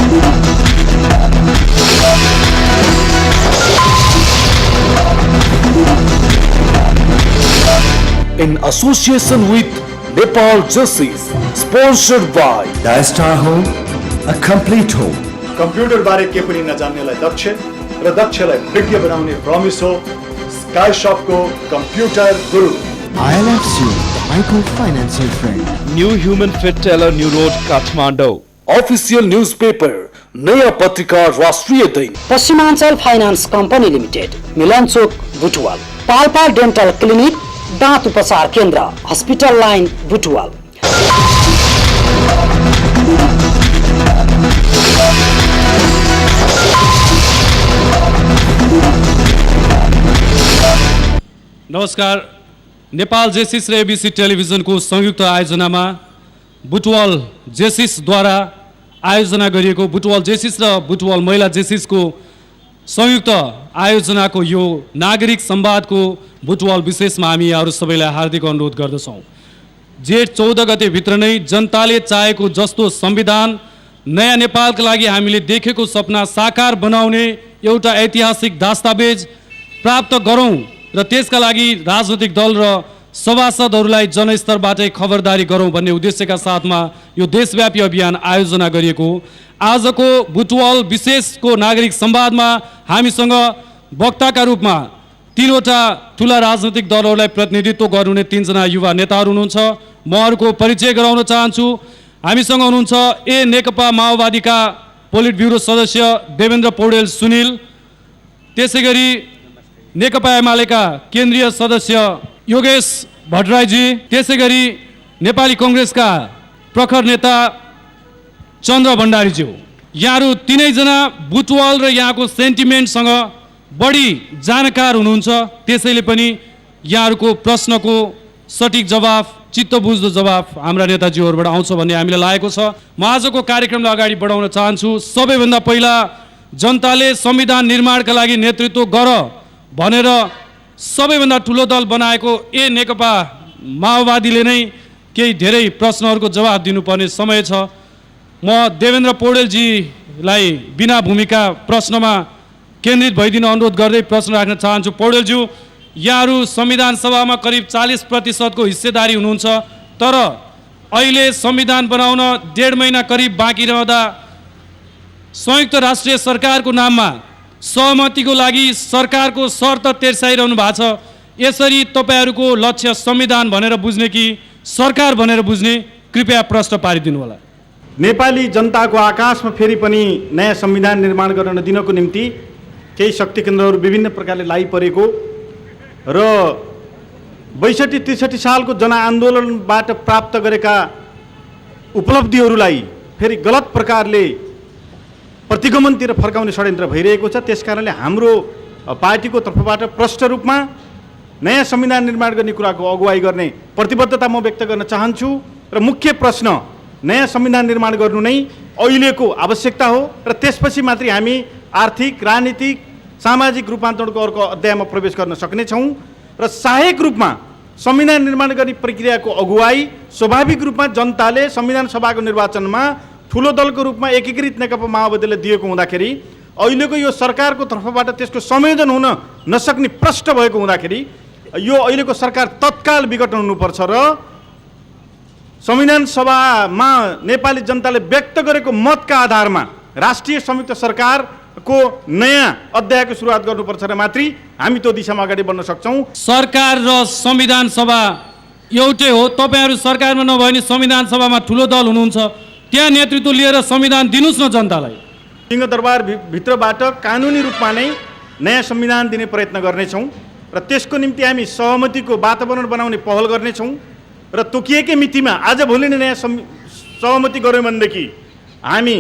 In association with Nepal Justice, sponsored by Dystar Home, a complete home. Computer बारे के पनि नजान्नेलाई दक्ष र दक्षलाई विज्ञ बनाउने प्रमिस हो स्काई शप को कम्प्युटर गुरु। ILFC, micro-financial friend. New Human Fit Teller, New Road, Kathmandu. official newspaper नया पत्रिका राष्ट्रिय दैनिक पश्चिमाञ्चल फाइनान्स कम्पनी लिमिटेड, मिलन चोक बुटवल, पाल्पा डेन्टल क्लिनिक, दाँत उपचार केन्द्र, हस्पिटल लाइन बुटवल। नमस्कार, नेपाल जेसिस र एबिसी टेलिभिजनको संयुक्त आयोजनामा बुटवल जेसिसद्वारा आयोजना गरिएको बुटवल जेसिस र बुटवल महिला जेसिसको संयुक्त आयोजनाको यो नागरिक संवादको बुटवल विशेषमा हामी यहाँहरू सबैलाई हार्दिक अनुरोध गर्दछौँ। जेठ 14 गते भित्र नै जनताले चाहेको जस्तो संविधान नयाँ नेपालका लागि हामीले देखेको सपना साकार बनाउने एउटा ऐतिहासिक दस्तावेज प्राप्त गरौँ र त्यसका लागि राजनैतिक दल र सभासदहरूलाई जनस्तरबाटै खबरदारी गरौँ भन्ने उद्देश्यका साथमा यो देशव्यापी अभियान आयोजना गरिएको आजको बुटवल विशेषको नागरिक संवादमा हामीसँग वक्ताका रूपमा तीनवटा ठुला राजनैतिक दलहरूलाई प्रतिनिधित्व गर्नुहुने तीनजना युवा नेताहरू हुनुहुन्छ। म अरूको परिचय गराउन चाहन्छु। हामीसँग हुनुहुन्छ ए नेकपा माओवादीका पोलिट ब्युरो सदस्य देवेन्द्र पौडेल सुनिल, त्यसैगरी नेकपा एमालेका केन्द्रीय सदस्य योगेश भट्टराईजी, त्यसैगरी नेपाली कांग्रेसका प्रखर नेता चन्द्र भण्डारीज्यू। यहाँहरू तीनैजना बुटवल र यहाँको सेन्टिमेन्टसँग बढी जानकार हुनुहुन्छ, त्यसैले पनि यहाँहरूको प्रश्नको सठिक जवाफ, चित्त बुझ्दो जवाफ हाम्रा नेताजीहरूबाट आउँछ भन्ने हामीलाई लागेको छ। म आजको कार्यक्रमलाई अगाडि बढाउन चाहन्छु। सबैभन्दा पहिला जनताले संविधान निर्माणका लागि नेतृत्व गर भनेर सबैभन्दा ठुलो दल बनाएको ए नेकपा माओवादीले नै केही धेरै प्रश्नहरूको जवाफ दिनुपर्ने समय छ। म देवेन्द्र पौडेलजीलाई बिना भूमिका प्रश्नमा केन्द्रित भइदिन अनुरोध गर्दै प्रश्न राख्न चाहन्छु। पौडेलज्यू, यहाँहरू संविधान सभामा करिब 40% को हिस्सेदारी हुनुहुन्छ, तर अहिले संविधान बनाउन 1.5 महिना करिब बाँकी रहँदा संयुक्त राष्ट्रिय सरकारको नाममा सहमतिको लागि सरकारको शर्त तेर्साइरहनु भएको छ। यसरी तपाईहरूको लक्ष्य संविधान भनेर बुझ्ने कि सरकार भनेर बुझ्ने, कृपया प्रश्न पारिदिनु होला। नेपाली जनताको आकाशमा फेरि पनि नयाँ संविधान निर्माण गर्न दिनको निम्ति केही शक्ति केन्द्रहरू विभिन्न प्रकारले लागिपरेको र 62-63 सालको जनआन्दोलनबाट प्राप्त गरेका उपलब्धिहरूलाई फेरि गलत प्रकारले प्रतिगमनतिर फर्काउने षड्यन्त्र भइरहेको छ। त्यसकारणले हाम्रो पार्टीको तर्फबाट प्रष्ट रूपमा नयाँ संविधान निर्माण गर्ने कुराको अगुवाई गर्ने प्रतिबद्धता म व्यक्त गर्न चाहन्छु। र मुख्य प्रश्न नयाँ संविधान निर्माण गर्नु नै अहिलेको आवश्यकता हो र त्यसपछि मात्रै हामी आर्थिक, राजनीतिक, सामाजिक रूपान्तरणको अर्को अध्यायमा प्रवेश गर्न सक्नेछौँ र सहायक रूपमा संविधान निर्माण गर्ने प्रक्रियाको अगुवाई स्वाभाविक रूपमा जनताले संविधान सभाको निर्वाचनमा ठुलो दलको रूपमा एकीकृत नेकपा माओवादीले दिएको हुँदाखेरि अहिलेको यो सरकारको तर्फबाट त्यसको संयोजन हुन नसक्ने प्रष्ट भएको हुँदाखेरि यो अहिलेको सरकार तत्काल विघटन हुनुपर्छ र संविधान सभामा नेपाली जनताले व्यक्त गरेको मतका आधारमा राष्ट्रिय संयुक्त सरकारको नयाँ अध्यायको सुरुवात गर्नुपर्छ र मात्रै हामी त्यो दिशामा अगाडि बढ्न सक्छौँ। सरकार र संविधान सभा एउटै हो। तपाईहरू सरकारमा नभए नि संविधान सभामा ठुलो दल हुनुहुन्छ, त्यहाँ नेतृत्व लिएर संविधान दिनुस् न जनतालाई। सिंहदरबार भित्रबाट कानुनी रूपमा नै नयाँ संविधान दिने प्रयत्न गर्नेछौँ र त्यसको निम्ति हामी सहमतिको वातावरण बनाउने पहल गर्नेछौँ र तोकिएकै मितिमा आजभोलि नै नयाँ सहमति गऱ्यौँ भनेदेखि हामी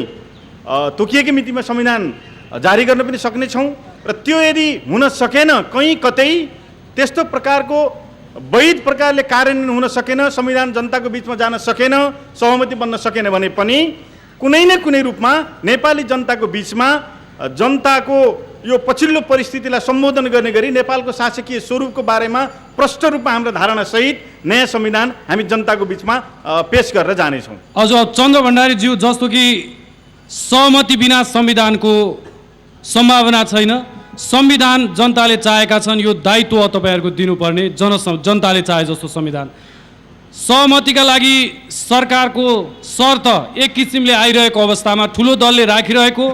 तोकिएकै मितिमा संविधान जारी गर्न पनि सक्नेछौँ र त्यो यदि हुन सकेन, कहीँ कतै त्यस्तो प्रकारको वैध प्रकारले कार्यान्वयन हुन सकेन, संविधान जनताको बिचमा जान सकेन, सहमति बन्न सकेन भने पनि कुनै न कुनै रूपमा नेपाली जनताको बिचमा जनताको यो पछिल्लो परिस्थितिलाई सम्बोधन गर्ने गरी नेपालको शासकीय स्वरूपको बारेमा प्रष्ट रूपमा हाम्रो धारणा सहित नयाँ संविधान हामी जनताको बिचमा पेश गरेर जानेछौँ। अझ चन्द्र भण्डारीज्यू, जस्तो कि सहमति बिना संविधानको सम्भावना छैन। संविधान जनताले चाहेका छन्, यो दायित्व तपाईँहरूको दिनुपर्ने, जनताले चाहे जस्तो संविधान। सहमतिका लागि सरकारको शर्त एक किसिमले आइरहेको अवस्थामा ठुलो दलले राखिरहेको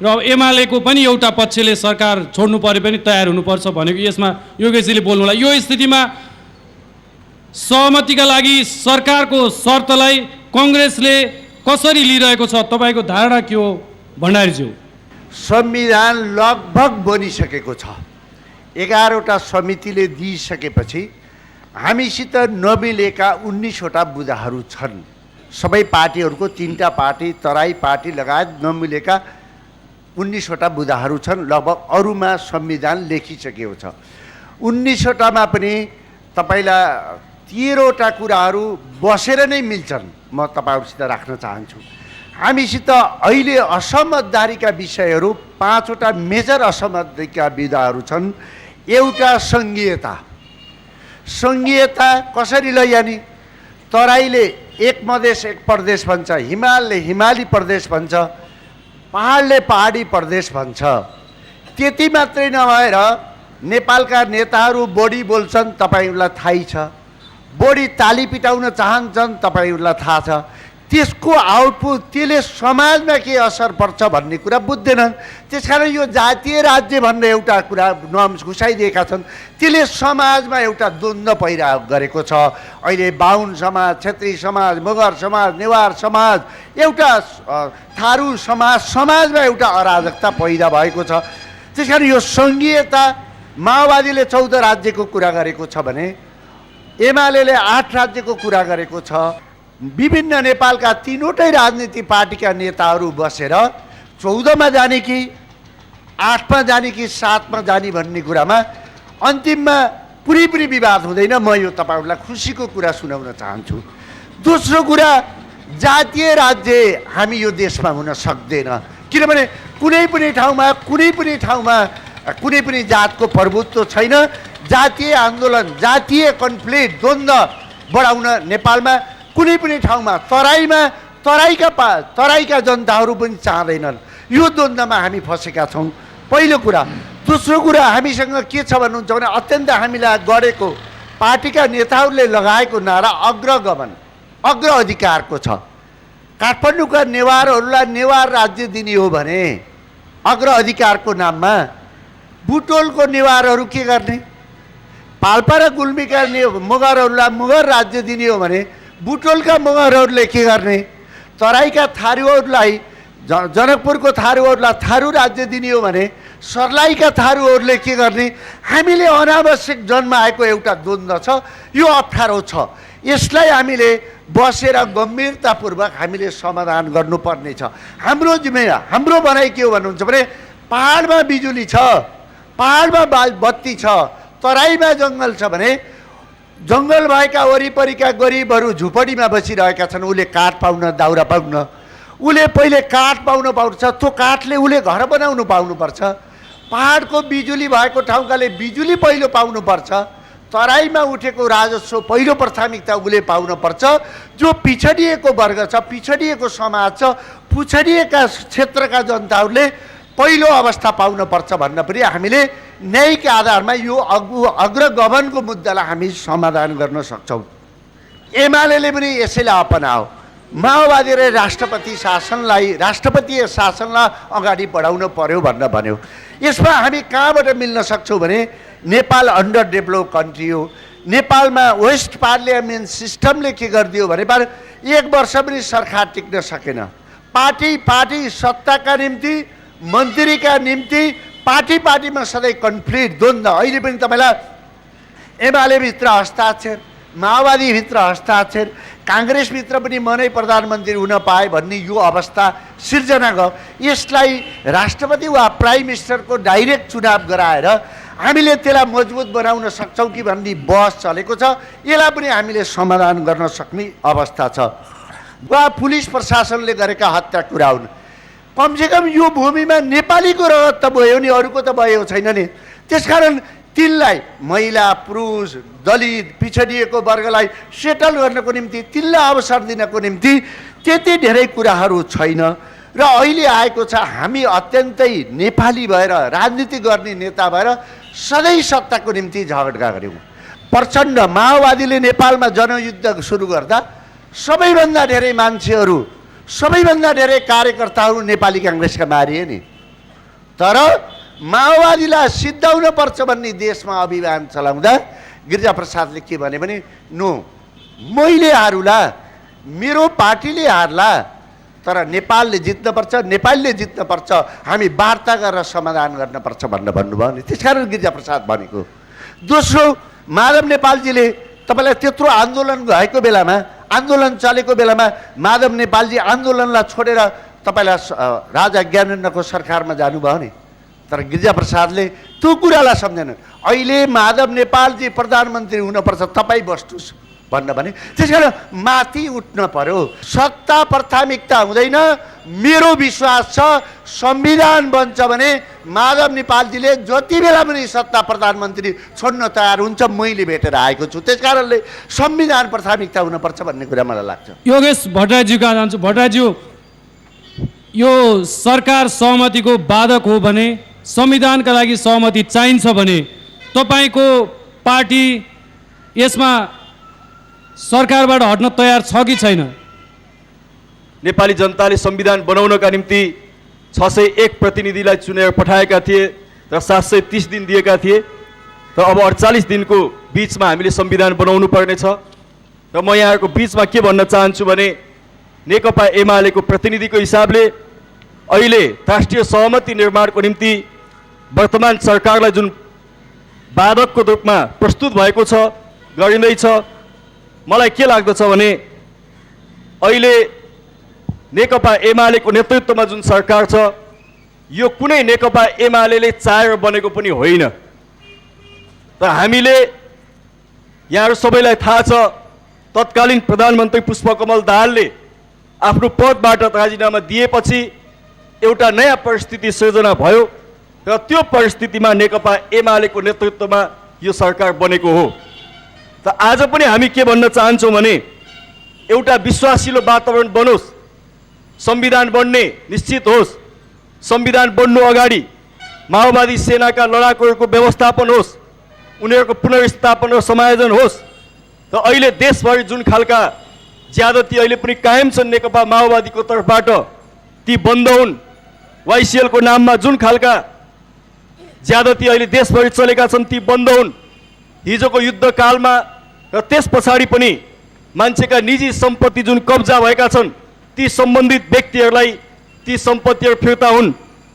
र एमालेको पनि एउटा पक्षले सरकार छोड्नु परे पनि तयार हुनुपर्छ भनेको यसमा योगेशजीले बोल्नुलाई, यो स्थितिमा सहमतिका लागि सरकारको शर्तलाई कङ्ग्रेसले कसरी लिइरहेको छ, तपाईँको धारणा के हो भण्डारीज्यू? संविधान लगभग बनिसकेको छ। 11वटा समितिले दिइसकेपछि हामीसित नमिलेका 19वटा बुँदाहरू छन्। सबै पार्टीहरूको 3टा पार्टी, तराई पार्टी लगायत नमिलेका 19वटा बुँदाहरू छन्। लगभग अरूमा संविधान लेखिसकेको छ। 19वटामा पनि तपाईँलाई 13वटा कुराहरू बसेर नै मिल्छन्। म तपाईँहरूसित राख्न चाहन्छु। हामीसित अहिले असमझदारीका विषयहरू 5वटा मेजर असमझदारीका विधाहरू छन्। एउटा सङ्घीयता। सङ्घीयता कसरी लैजाने? तराईले एक मधेस एक प्रदेश भन्छ, हिमालले हिमाली प्रदेश भन्छ, पहाडले पहाडी प्रदेश भन्छ। त्यति मात्रै नभएर नेपालका नेताहरू बढी बोल्छन्, तपाईँहरूलाई थाहै छ। बढी ताली पिटाउन चाहन्छन्, तपाईँहरूलाई थाहा छ। त्यसको आउटपुट त्यसले समाजमा के असर पर्छ भन्ने कुरा बुझ्दैनन्। त्यसकारण यो जातीय राज्य भन्ने एउटा कुरा नर्म्स घुसाइदिएका छन्। त्यसले समाजमा एउटा द्वन्द्व पैदा गरेको छ। अहिले बाहुन समाज, क्षेत्री समाज, मगर समाज, नेवार समाज, एउटा थारू समाजमा एउटा अराजकता पैदा भएको छ। त्यसकारण यो सङ्घीयता, माओवादीले 14 राज्यको कुरा गरेको छ भने एमालेले 8 राज्यको कुरा गरेको छ। विभिन्न नेपालका 3वटै राजनीतिक पार्टीका नेताहरू बसेर 14मा जाने कि 8मा जाने कि 7मा जाने भन्ने कुरामा अन्तिममा पुरै विवाद हुँदैन। म यो तपाईँहरूलाई खुसीको कुरा सुनाउन चाहन्छु। दोस्रो कुरा, जातीय राज्य हामी यो देशमा हुन सक्दैन। किनभने कुनै पनि ठाउँमा कुनै पनि जातको प्रभुत्व छैन। जातीय आन्दोलन, जातीय कन्फ्लिक्ट, द्वन्द्व बढाउन नेपालमा कुनै पनि ठाउँमा, तराईका जनताहरू पनि चाहँदैनन्। यो द्वन्द्वमा हामी फसेका छौँ, पहिलो कुरा। दोस्रो कुरा, हामीसँग के छ भन्नुहुन्छ भने अत्यन्त हामीलाई गढेको पार्टीका नेताहरूले लगाएको नारा अग्र अधिकारको छ। काठमाडौँका नेवारहरूलाई नेवार राज्य दिने हो भने अग्र अधिकारको नाममा बुटोलको नेवारहरू के गर्ने? पाल्पा र गुल्मीका मगरहरूलाई मगर राज्य दिने हो भने बुटोलका मगरहरूले के गर्ने? तराईका थारूहरूलाई, जनकपुरको थारूहरूलाई थारू राज्य दिने हो भने सर्लाहीका थारूहरूले के गर्ने? हामीले अनावश्यक जन्माएको एउटा द्वन्द्व छ। यो अप्ठ्यारो छ। यसलाई हामीले बसेर गम्भीरतापूर्वक हामीले समाधान गर्नुपर्ने छ। हाम्रो जिम्मेवार, हाम्रो भनाइ के हो भन्नुहुन्छ भने पहाडमा बिजुली छ, पहाडमा बत्ती छ, तराईमा जङ्गल छ भने जङ्गल भएका वरिपरिका गरिबहरू झुपडीमा बसिरहेका छन्। उसले काठ पाउन, दाउरा पाउन, उसले पहिले काठ पाउनुपर्छ। त्यो काठले उसले घर बनाउनु पाउनुपर्छ। पहाडको बिजुली भएको ठाउँकाले बिजुली पहिलो पाउनुपर्छ। तराईमा उठेको राजस्व पहिलो प्राथमिकता उसले पाउनुपर्छ। जो पिछडिएको वर्ग छ, पिछडिएको समाज छ, पिछडिएका क्षेत्रका जनताहरूले पहिलो अवस्था पाउनुपर्छ भन्न पनि हामीले न्यायिक आधारमा यो अग्रगमनको मुद्दालाई हामी समाधान गर्न सक्छौँ। एमाले पनि यसैलाई अपनाओ। माओवादीले राष्ट्रपतीय शासनलाई अगाडि बढाउन पर्यो भनेर भन्यो। यसमा हामी कहाँबाट मिल्न सक्छौँ भने नेपाल अन्डर डेभलप कन्ट्री हो। नेपालमा वेस्ट पार्लियामेन्ट सिस्टमले के गरिदियो भने 1 वर्ष पनि सरकार टिक्न सकेन। पार्टी सत्ताका निम्ति, मन्त्रीका निम्ति पार्टीमा सधैँ कन्फ्लिक्ट, द्वन्द्व। अहिले पनि तपाईँलाई एमालेभित्र हस्ताक्षर, माओवादीभित्र हस्ताक्षर, काङ्ग्रेसभित्र पनि म नै प्रधानमन्त्री हुन पाएँ भन्ने यो अवस्था सिर्जना गयो। यसलाई राष्ट्रपति वा प्राइम मिनिस्टरको डाइरेक्ट चुनाव गराएर हामीले त्यसलाई मजबुत बनाउन सक्छौँ कि भन्ने बहस चलेको छ। यसलाई पनि हामीले समाधान गर्न सक्ने अवस्था छ। वा पुलिस प्रशासनले गरेका हत्या कुरा हुन्। कमसेकम यो भूमिमा नेपालीको रगत त भयो नि, अरूको त भएको छैन नि। त्यसकारण तिनलाई, महिला, पुरुष, दलित, पिछडिएको वर्गलाई सेटल गर्नको निम्ति, तिनलाई अवसर दिनको निम्ति त्यति धेरै कुराहरू छैन। र अहिले आएको छ हामी अत्यन्तै नेपाली भएर राजनीति गर्ने नेता भएर सधैँ सत्ताको निम्ति झगडा गऱ्यौँ। प्रचण्ड माओवादीले नेपालमा जनयुद्ध सुरु गर्दा सबैभन्दा धेरै मान्छेहरू, सबैभन्दा धेरै कार्यकर्ताहरू नेपाली काङ्ग्रेसका मारिए नि। तर माओवादीलाई सिद्धाउन पर्छ भन्ने देशमा अभियान चलाउँदा गिरिजाप्रसादले के भने नो, मैले हारुला, मेरो पार्टीले हार्ला, तर नेपालले जित्नुपर्छ, नेपालले जित्नुपर्छ, हामी वार्ता गरेर समाधान गर्नुपर्छ भनेर भन्नुभयो नि। त्यसकारण गिरिजाप्रसाद भनेको। दोस्रो, माधव नेपालजीले तपाईँलाई त्यत्रो आन्दोलन भएको बेलामा, आन्दोलन चलेको बेलामा माधव नेपालजी आन्दोलनलाई छोडेर तपाईँलाई राजा ज्ञानेन्द्रको सरकारमा जानुभयो नि। तर गिरिजाप्रसादले त्यो कुरालाई सम्झेन। अहिले माधव नेपालजी प्रधानमन्त्री हुनुपर्छ, तपाईँ बस्नुहोस् भन्न भने। त्यसकारण माथि उठ्न पर्यो। सत्ता प्राथमिकता हुँदैन। मेरो विश्वास छ संविधान बन्छ भने माधव नेपालजीले जति बेला पनि सत्ता प्रधानमन्त्री छोड्न तयार हुन्छ, मैले भेटेर आएको छु। त्यसकारणले संविधान प्राथमिकता हुनुपर्छ भन्ने कुरा मलाई लाग्छ। योगेश भट्टराईजी कहाँ जान्छु। भट्टराईज्यू, यो सरकार सहमतिको बाधक हो भने, संविधानका लागि सहमति चाहिन्छ भने तपाईँको पार्टी यसमा सरकारबाट हट्न तयार छ कि छैन? नेपाली जनताले संविधान बनाउनका निम्ति 601 प्रतिनिधिलाई चुनेर पठाएका थिए र 730 दिन दिएका थिए। र अब 48 दिनको बिचमा हामीले संविधान बनाउनु पर्नेछ। र म यहाँको बिचमा के भन्न चाहन्छु भने नेकपा एमालेको प्रतिनिधिको हिसाबले अहिले राष्ट्रिय सहमति निर्माणको निम्ति वर्तमान सरकारलाई जुन बाधकको रूपमा प्रस्तुत भएको छ, गरिँदैछ, मलाई के लाग्दछ भने अहिले नेकपा एमालेको नेतृत्वमा जुन सरकार छ, यो कुनै नेकपा एमालेले चाहेर बनेको पनि होइन। तर हामीले, यहाँहरू सबैलाई थाहा छ, तत्कालीन प्रधानमन्त्री पुष्पकमल दाहालले आफ्नो पदबाट राजीनामा दिएपछि एउटा नयाँ परिस्थिति सृजना भयो र त्यो परिस्थितिमा नेकपा एमालेको नेतृत्वमा यो सरकार बनेको हो। त आज पनि हामी के भन्न चाहन्छौँ भने एउटा विश्वासिलो वातावरण बनोस्, संविधान बन्ने निश्चित होस्, संविधान बन्नु अगाडि माओवादी सेनाका लडाकुहरूको व्यवस्थापन होस्, उनीहरूको पुनर्स्थापन र समायोजन होस्। र अहिले देशभरि जुन खालका ज्यादती अहिले पनि कायम छन् नेकपा माओवादीको तर्फबाट, ती बन्द हुन्। वाइसिएलको नाममा जुन खालका ज्यादती अहिले देशभरि चलेका छन्, ती बन्द हुन्। हिजोको युद्धकालमा र त्यस पछाडि पनि मान्छेका निजी सम्पत्ति जुन कब्जा भएका छन्, ती सम्बन्धित व्यक्तिहरूलाई ती सम्पत्तिहरू फिर्ता हुन्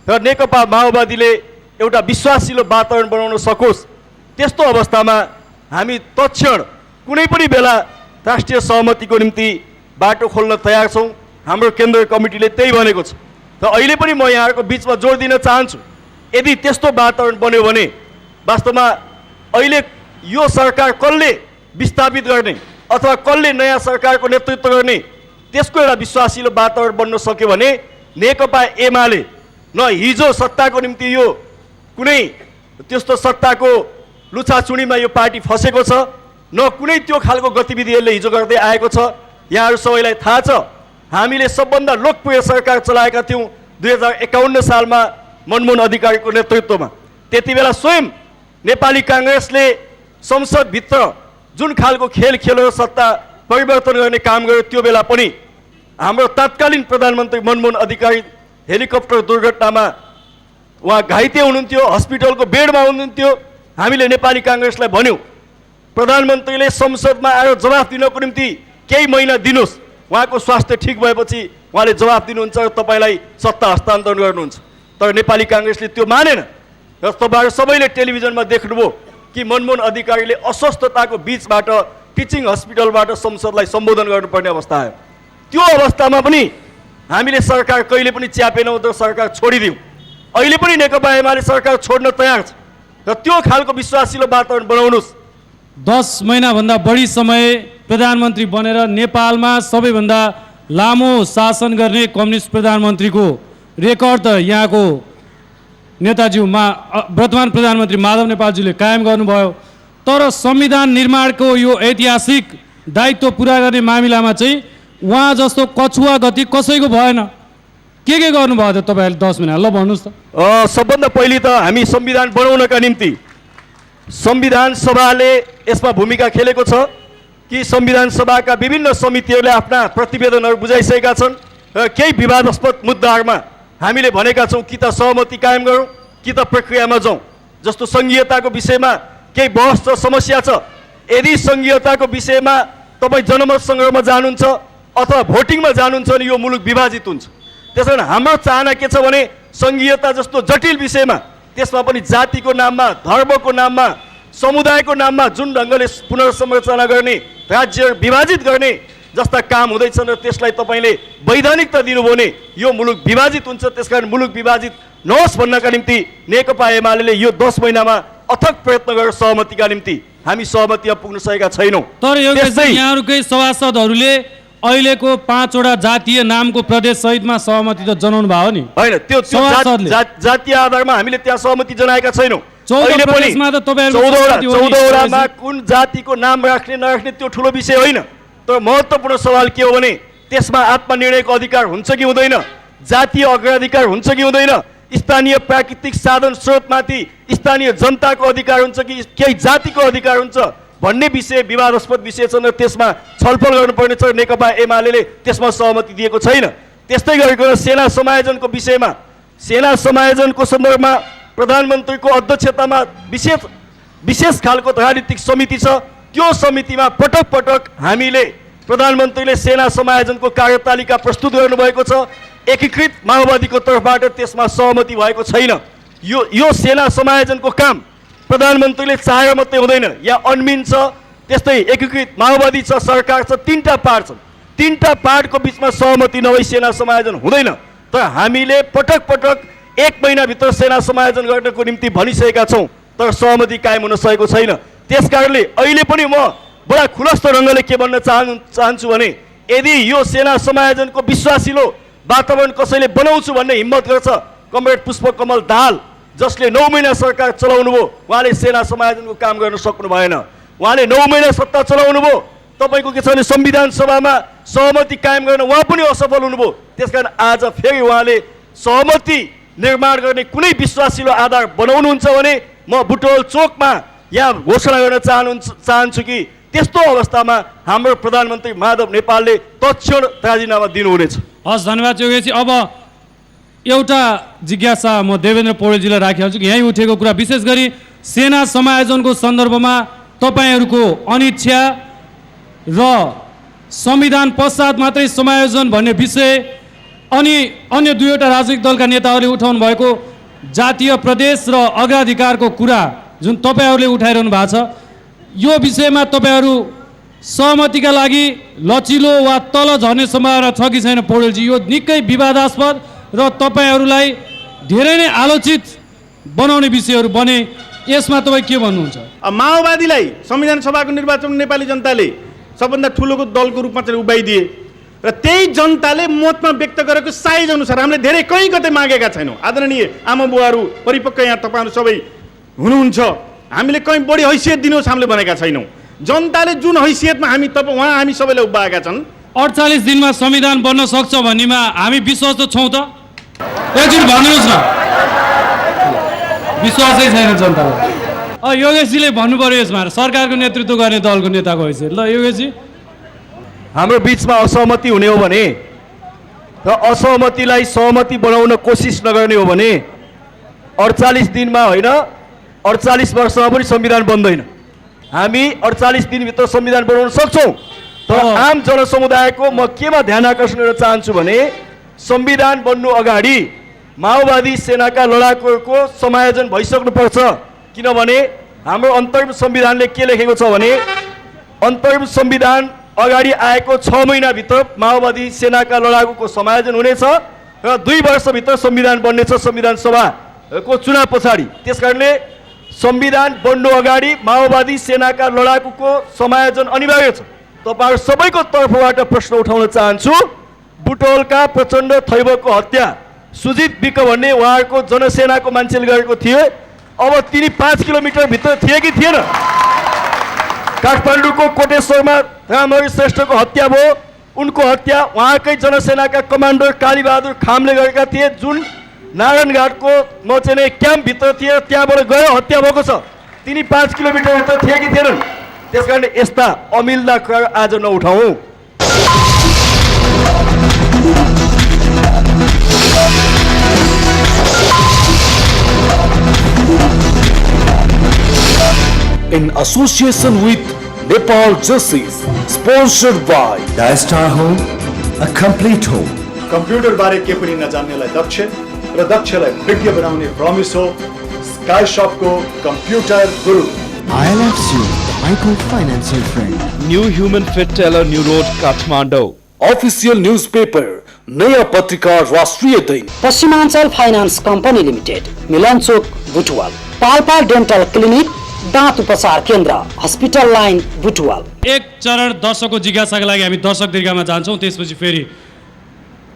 र नेकपा माओवादीले एउटा विश्वासिलो वातावरण बनाउन सकोस्। त्यस्तो अवस्थामा हामी तत्क्षण कुनै पनि बेला राष्ट्रिय सहमतिको निम्ति बाटो खोल्न तयार छौँ। हाम्रो केन्द्रीय कमिटीले त्यही भनेको छ। र अहिले पनि म यहाँहरूको बिचमा जोड दिन चाहन्छु, यदि त्यस्तो वातावरण बन्यो भने वास्तवमा अहिले यो सरकार कसले विस्थापित गर्ने अथवा कसले नयाँ सरकारको नेतृत्व गर्ने, त्यसको एउटा विश्वासिलो वातावरण बन्न सक्यो भने नेकपा एमाले न हिजो सत्ताको निम्ति यो कुनै त्यस्तो सत्ताको लुछाचुडीमा यो पार्टी फसेको छ, न कुनै त्यो खालको गतिविधि यसले हिजो गर्दै आएको छ। यहाँहरू सबैलाई थाहा छ, हामीले सबभन्दा लोकप्रिय सरकार चलाएका थियौँ 2051 सालमा मनमोहन अधिकारीको नेतृत्वमा। त्यति बेला स्वयं नेपाली काङ्ग्रेसले संसदभित्र जुन खालको खेल खेलेर सत्ता परिवर्तन गर्ने काम गर्यो, त्यो बेला पनि हाम्रो तत्कालीन प्रधानमन्त्री मनमोहन अधिकारी हेलिकप्टर दुर्घटनामा उहाँ घाइते हुनुहुन्थ्यो, हस्पिटलको बेडमा हुनुहुन्थ्यो। हामीले नेपाली काङ्ग्रेसलाई भन्यौँ, प्रधानमन्त्रीले संसदमा आएर जवाफ दिनको निम्ति केही महिना दिनुहोस्, उहाँको स्वास्थ्य ठिक भएपछि उहाँले जवाफ दिनुहुन्छ र तपाईँलाई सत्ता हस्तान्तरण गर्नुहुन्छ। तर नेपाली काङ्ग्रेसले त्यो मानेन र तपाईँहरू सबैले टेलिभिजनमा देख्नुभयो कि मनमोहन अधिकारीले अस्वस्थताको बिचबाट टिचिङ हस्पिटलबाट संसदलाई सम्बोधन गर्नुपर्ने अवस्था आयो। त्यो अवस्थामा पनि हामीले सरकार कहिले पनि च्यापेनौँ र सरकार छोडिदियौँ। अहिले पनि नेकपा एमाले सरकार छोड्न तयार छ र त्यो खालको विश्वासिलो वातावरण बनाउनुहोस्। 10 महिनाभन्दा बढी समय प्रधानमन्त्री बनेर नेपालमा सबैभन्दा लामो शासन गर्ने कम्युनिस्ट प्रधानमन्त्रीको रेकर्ड त यहाँको नेताजी वर्तमान प्रधानमन्त्री माधव नेपालजीले कायम गर्नुभयो। तर संविधान निर्माणको यो ऐतिहासिक दायित्व पुरा गर्ने मामिलामा चाहिँ उहाँ जस्तो कछुवा गति कसैको भएन। के गर्नुभयो त तपाईँहरूले 10 महिना? ल भन्नुहोस् त। सबभन्दा पहिले त हामी संविधान बनाउनका निम्ति संविधान सभाले यसमा भूमिका खेलेको छ कि संविधान सभाका विभिन्न समितिहरूले आफ्ना प्रतिवेदनहरू बुझाइसकेका छन् र केही विवादास्पद मुद्दाहरूमा हामीले भनेका छौँ कि त सहमति कायम गरौँ कि त प्रक्रियामा जाउँ। जस्तो सङ्घीयताको विषयमा केही बहस र समस्या छ। यदि सङ्घीयताको विषयमा तपाईँ जनमत सङ्ग्रहमा जानुहुन्छ अथवा भोटिङमा जानुहुन्छ भने यो मुलुक विभाजित हुन्छ। त्यसै कारण हाम्रो चाहना के छ भने सङ्घीयता जस्तो जटिल विषयमा त्यसमा पनि जातिको नाममा, धर्मको नाममा, समुदायको नाममा जुन ढङ्गले पुनर्संरचना गर्ने, राज्य विभाजित गर्ने जस्ता काम हुँदैछन् र त्यसलाई तपाईँले वैधानिकता दिनुभयो भने यो मुलुक विभाजित हुन्छ। त्यसकारण मुलुक विभाजित नहोस् भन्नका निम्ति नेकपा एमाले यो 10 महिनामा अथक प्रयत्न गरेर सहमतिका निम्ति हामी सहमतिमा पुग्न सकेका छैनौँ। तर यहाँहरूकै सभासदहरूले अहिलेको 5 वटा जातीय नामको प्रदेश सहितमा सहमति त जनाउनु भयो नि? होइन, त्यो जातीय आधारमा हामीले त्यहाँ सहमति जनाएका छैनौँ। 14 प्रदेशमा त तपाईँहरू 14वटामा कुन जातिको नाम राख्ने नराख्ने त्यो ठुलो विषय होइन। तर महत्त्वपूर्ण सवाल के हो भने त्यसमा आत्मनिर्णयको अधिकार हुन्छ कि हुँदैन, जातीय अग्राधिकार हुन्छ कि हुँदैन, स्थानीय प्राकृतिक साधन स्रोतमाथि स्थानीय जनताको अधिकार हुन्छ कि केही जातिको अधिकार हुन्छ भन्ने विषय विवादास्पद विषय छन् र त्यसमा छलफल गर्नुपर्ने छ। नेकपा एमाले त्यसमा सहमति दिएको छैन। त्यस्तै गरिकन सेना समायोजनको विषयमा, सेना समायोजनको सन्दर्भमा प्रधानमन्त्रीको अध्यक्षतामा विशेष खालको राजनीतिक समिति छ। त्यो समितिमा पटक पटक हामीले प्रधानमन्त्रीले सेना समायोजनको कार्यतालिका प्रस्तुत गर्नुभएको छ। एकीकृत माओवादीको तर्फबाट त्यसमा सहमति भएको छैन। यो सेना समायोजनको काम प्रधानमन्त्रीले चाहेर मात्रै हुँदैन, या अन्मिन छ, त्यस्तै एकीकृत माओवादी छ, सरकार छ, 3टा पार्ट छन्। 3टा पार्टको बिचमा सहमति नभई सेना समायोजन हुँदैन। तर हामीले पटक पटक 1 महिनाभित्र सेना समायोजन गर्नको निम्ति भनिसकेका छौँ, तर सहमति कायम हुन सकेको छैन। त्यसकारणले अहिले पनि म बडा खुलस्त ढङ्गले के भन्न चाहन्छु भने यदि यो सेना समायोजनको विश्वासिलो वातावरण कसैले बनाउँछु भन्ने हिम्मत गर्छ, कमरेड पुष्पकमल दाहाल जसले 9 महिना सरकार चलाउनु भयो, उहाँले सेना समायोजनको काम गर्न सक्नु भएन। उहाँले 9 महिना सत्ता चलाउनु भयो। तपाईँको के छ भने संविधान सभामा सहमति कायम गर्न उहाँ पनि असफल हुनुभयो। त्यसकारण आज फेरि उहाँले सहमति निर्माण गर्ने कुनै विश्वासिलो आधार बनाउनुहुन्छ भने म बुटवल चोकमा यहाँ घोषणा गर्न चाहन्छु कि त्यस्तो अवस्थामा हाम्रो प्रधानमन्त्री माधव नेपालले तत्क्षण राजीनामा दिनुहुनेछ। हस्, धन्यवाद योगेशजी। अब एउटा जिज्ञासा म देवेन्द्र पौडेलजीलाई राखिहाल्छु कि यहीँ उठेको कुरा विशेष गरी सेना समायोजनको सन्दर्भमा तपाईँहरूको अनिच्छा र संविधान पश्चात मात्रै समायोजन भन्ने विषय अनि अन्य 2वटा राजनीतिक दलका नेताहरूले उठाउनु भएको जातीय प्रदेश र अग्राधिकारको कुरा जुन तपाईँहरूले उठाइरहनु भएको छ, यो विषयमा तपाईँहरू सहमतिका लागि लचिलो वा तल झर्ने सम्भावना छ कि छैन पौडेलजी? यो निकै विवादास्पद र तपाईँहरूलाई धेरै नै आलोचित बनाउने विषयहरू बने, यसमा तपाईँ के भन्नुहुन्छ? माओवादीलाई संविधान सभाको निर्वाचन नेपाली जनताले सबभन्दा ठुलोको दलको रूपमा चाहिँ उभ्याइदिए र त्यही जनताले मतमा व्यक्त गरेको साइज अनुसार हामीले धेरै कहीँ कतै मागेका छैनौँ। आदरणीय आमा बुवाहरू, परिपक्व यहाँ तपाईँहरू सबै हुनुहुन्छ, हामीले कहीँ बढी हैसियत दिनुहोस् हामीले भनेका छैनौँ। जनताले जुन हैसियतमा हामी सबैलाई उभ्याएका छन्, 48 दिनमा संविधान बन्न सक्छ भन्नेमा हामी विश्वास त छौँ त? एकचोटि भन्नुहोस् न, विश्वासै छैन जनतालाई। योगेशजीले भन्नु पर्यो यसमा, सरकारको नेतृत्व गर्ने दलको नेताको हैसियत। ल योगेशजी, हाम्रो बिचमा असहमति हुने हो भने र असहमतिलाई सहमति बनाउन कोसिस नगर्ने हो भने 48 दिनमा होइन, 48 वर्षमा पनि संविधान बन्दैन। हामी 48 दिनभित्र संविधान बनाउन सक्छौँ। तर आम जनसमुदायको म केमा ध्यान आकर्षण गर्न चाहन्छु भने संविधान बन्नु अगाडि माओवादी सेनाका लडाकुहरूको समायोजन भइसक्नुपर्छ। किनभने हाम्रो अन्तरिम संविधानले के लेखेको छ भने अन्तरिम संविधान अगाडि आएको 6 महिनाभित्र माओवादी सेनाका लडाकुको समायोजन हुनेछ र 2 वर्षभित्र संविधान बन्नेछ संविधान सभाको चुनाव पछाडि। त्यसकारणले संविधान बन्नु अगाडि माओवादी सेनाका लडाकुको समायोजन अनिवार्य छ। तपाईहरु सबैको तर्फबाट प्रश्न उठाउन चाहन्छु, बुटवलका प्रचण्ड थैबको हत्या सुजित विक भन्ने उहाँहरूको जनसेनाको मान्छेले गरेको थियो। अब तिनी 5 किलोमिटर भित्र थिए कि थिएन? काठमाडौँको कोटेश्वरमा रामहरि श्रेष्ठको हत्या भयो, उनको हत्या उहाँकै जनसेनाका कमान्डर कालीबहादुर खामले गरेका थिए, जुन नारायणघाटको म चाहिँ नि क्याम्पभित्र थिए, त्यहाँबाट गयो हत्या भएको छ। तिनी 5 किलोमिटरभित्र थिए कि थिएनन्? त्यस कारणले यस्ता अमिल्दा कुरा आज नउठाउँ। In association with Nepal Justice, sponsored by The Star Home, a complete home. कम्प्युटरबारे के पनि नजान्नेलाई दक्ष र दक्षलाई विज्ञ बनाउने प्रमिस हो स्काई शपको कम्प्युटर गुरु। ILFCU, microfinancial friend. New Human Fit Teller, New Road, Kathmandu. official newspaper नया पत्रिका राष्ट्रिय दैनिक, Pashchimanchal finance company limited, Milanchowk Butwal, Palpa dental clinic, दाँत उपचार केन्द्र, हस्पिटल लाइन बुटवल। एक चरण दर्शकको जिज्ञासाका लागि हामी दर्शक दीर्घामा जान्छौँ, त्यसपछि फेरि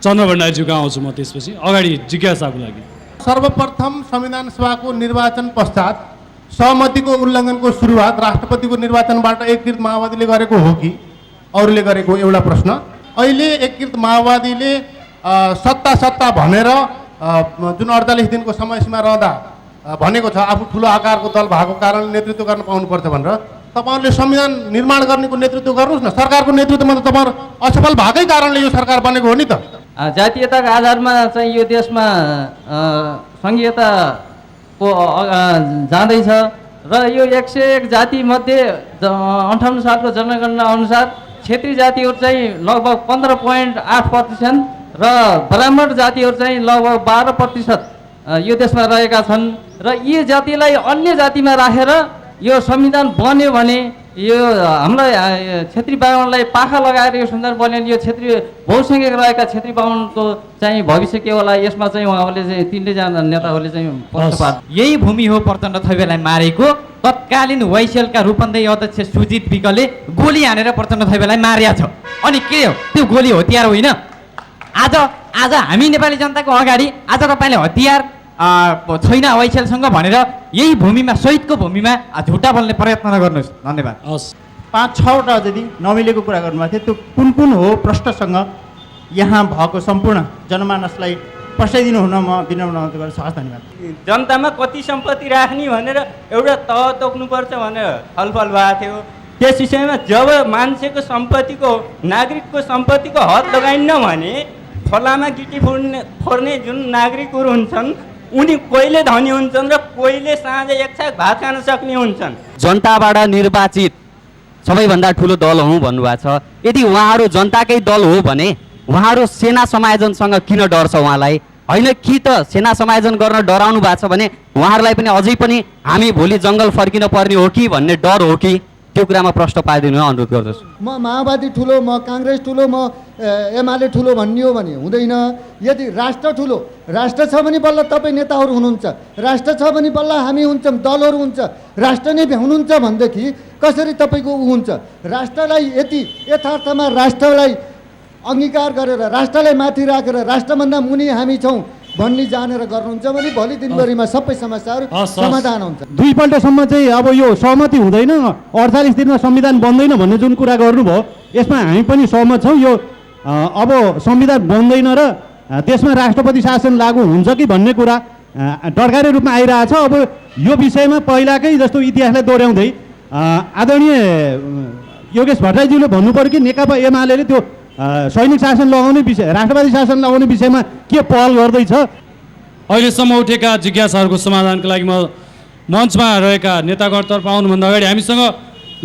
चन्द्र भण्डारीज्यूको आउँछु म। त्यसपछि अगाडि जिज्ञासाको लागि सर्वप्रथम संविधान सभाको निर्वाचन पश्चात सहमतिको उल्लङ्घनको सुरुवात राष्ट्रपतिको निर्वाचनबाट एकीकृत माओवादीले गरेको हो कि अरूले गरेको, एउटा प्रश्न। अहिले एकीकृत माओवादीले सत्ता भनेर जुन 48 दिनको समय सीमा रहँदा भनेको छ, आफू ठुलो आकारको दल भएको कारणले नेतृत्व गर्न पाउनुपर्छ भनेर, तपाईँहरूले संविधान निर्माण गर्नेको नेतृत्व गर्नुहोस् न। सरकारको नेतृत्वमा त तपाईँहरू असफल भएकै कारणले यो सरकार बनेको हो नि त। जातीयताको आधारमा चाहिँ यो देशमा सङ्घीयताको जाँदैछ र यो 101 जातिमध्ये 58 सालको जनगणना अनुसार क्षेत्रीय जातिहरू चाहिँ लगभग 15.8% र ब्राह्मण जातिहरू चाहिँ लगभग 12% यो देशमा रहेका छन् र यी जातिलाई अन्य जातिमा राखेर यो संविधान बन्यो भने यो हामीलाई क्षेत्री बाहुनलाई पाखा लगाएर यो संविधान बन्यो भने यो क्षेत्रीय बहुसङ्ख्यक रहेका क्षेत्री बाहुनको चाहिँ भविष्य के होला, यसमा चाहिँ उहाँहरूले चाहिँ तिनैजना नेताहरूले चाहिँ पक्षपात। यही भूमि हो प्रचण्ड थैबेलाई मारेको। तत्कालीन वाइसिएलका रूपन्देही अध्यक्ष सुजित विकले गोली हानेर प्रचण्ड थैबेलाई मारिया छ। अनि के हो त्यो गोली हतियार होइन? आज हामी नेपाली जनताको अगाडि आज तपाईँले हतियार छैन वाइसिएलसँग भनेर यही भूमिमा, शहीदको भूमिमा झुटा बोल्ने प्रयत्न नगर्नुहोस्। धन्यवाद। हस्, 5-6वटा यदि नमिलेको कुरा गर्नुभएको थियो, त्यो कुन हो प्रश्नसँग यहाँ भएको सम्पूर्ण जनमानसलाई पठाइदिनु हुन म विनम्र अनुरोध गर्छु। हस्, धन्यवाद। जनतामा कति सम्पत्ति राख्ने भनेर एउटा तह तोक्नुपर्छ भनेर छलफल भएको थियो। त्यस विषयमा जब मान्छेको सम्पत्तिको, नागरिकको सम्पत्तिको हद लगाइन्न भने खोलामा गिटी फोर्ने जुन नागरिकहरू हुन्छन् उनी कहिले धनी हुन्छन् र कहिले साँझ एक छाक भात खान सक्ने हुन्छन्। जनताबाट निर्वाचित सबैभन्दा ठुलो दल हुँ भन्नुभएको छ। यदि उहाँहरू जनताकै दल हो भने उहाँहरू सेना समायोजनसँग किन डर्छ? उहाँलाई होइन कि त सेना समायोजन गर्न डराउनु भएको छ भने उहाँहरूलाई पनि अझै पनि हामी भोलि जङ्गल फर्किन पर्ने हो कि भन्ने डर हो कि? त्यो कुरामा प्रश्न पाइदिनु अनुरोध गर्दछु। म माओवादी ठुलो, म काङ्ग्रेस ठुलो, म एमाले ठुलो भन्ने हो भने हुँदैन। यदि राष्ट्र ठुलो, राष्ट्र छ भने बल्ल तपाईँ नेताहरू हुनुहुन्छ, राष्ट्र छ भने बल्ल हामी हुन्छौँ, दलहरू हुन्छ। राष्ट्र नै हुनुहुन्छ भनेदेखि कसरी तपाईँको ऊ हुन्छ? राष्ट्रलाई यति यथार्थमा राष्ट्रलाई अङ्गीकार गरेर, राष्ट्रलाई माथि राखेर राष्ट्रभन्दा मुनि हामी छौँ भन्ने जानेर गर्नुहुन्छ भने भोलि दिनभरिमा सबै समस्याहरू समाधान हुन्छ। दुईपल्टसम्म चाहिँ अब यो सहमति हुँदैन, 48 दिनमा संविधान बन्दैन भन्ने जुन कुरा गर्नुभयो, यसमा हामी पनि सहमत छौँ। यो अब संविधान बन्दैन र देशमा राष्ट्रपति शासन लागू हुन्छ कि भन्ने कुरा टर्कारे रूपमा आइरहेछ। अब यो विषयमा पहिलाकै जस्तो इतिहासलाई दोहोऱ्याउँदै आदरणीय योगेश भट्टराईज्यूले भन्नु पर्यो कि नेकपा एमाले त्यो सैनिक शासन लगाउने विषय, राष्ट्रवादी शासन लगाउने विषयमा के पहल गर्दैछ? अहिलेसम्म उठेका जिज्ञासाहरूको समाधानका लागि म मञ्चमा रहेका नेतागणतर्फ आउनुभन्दा अगाडि हामीसँग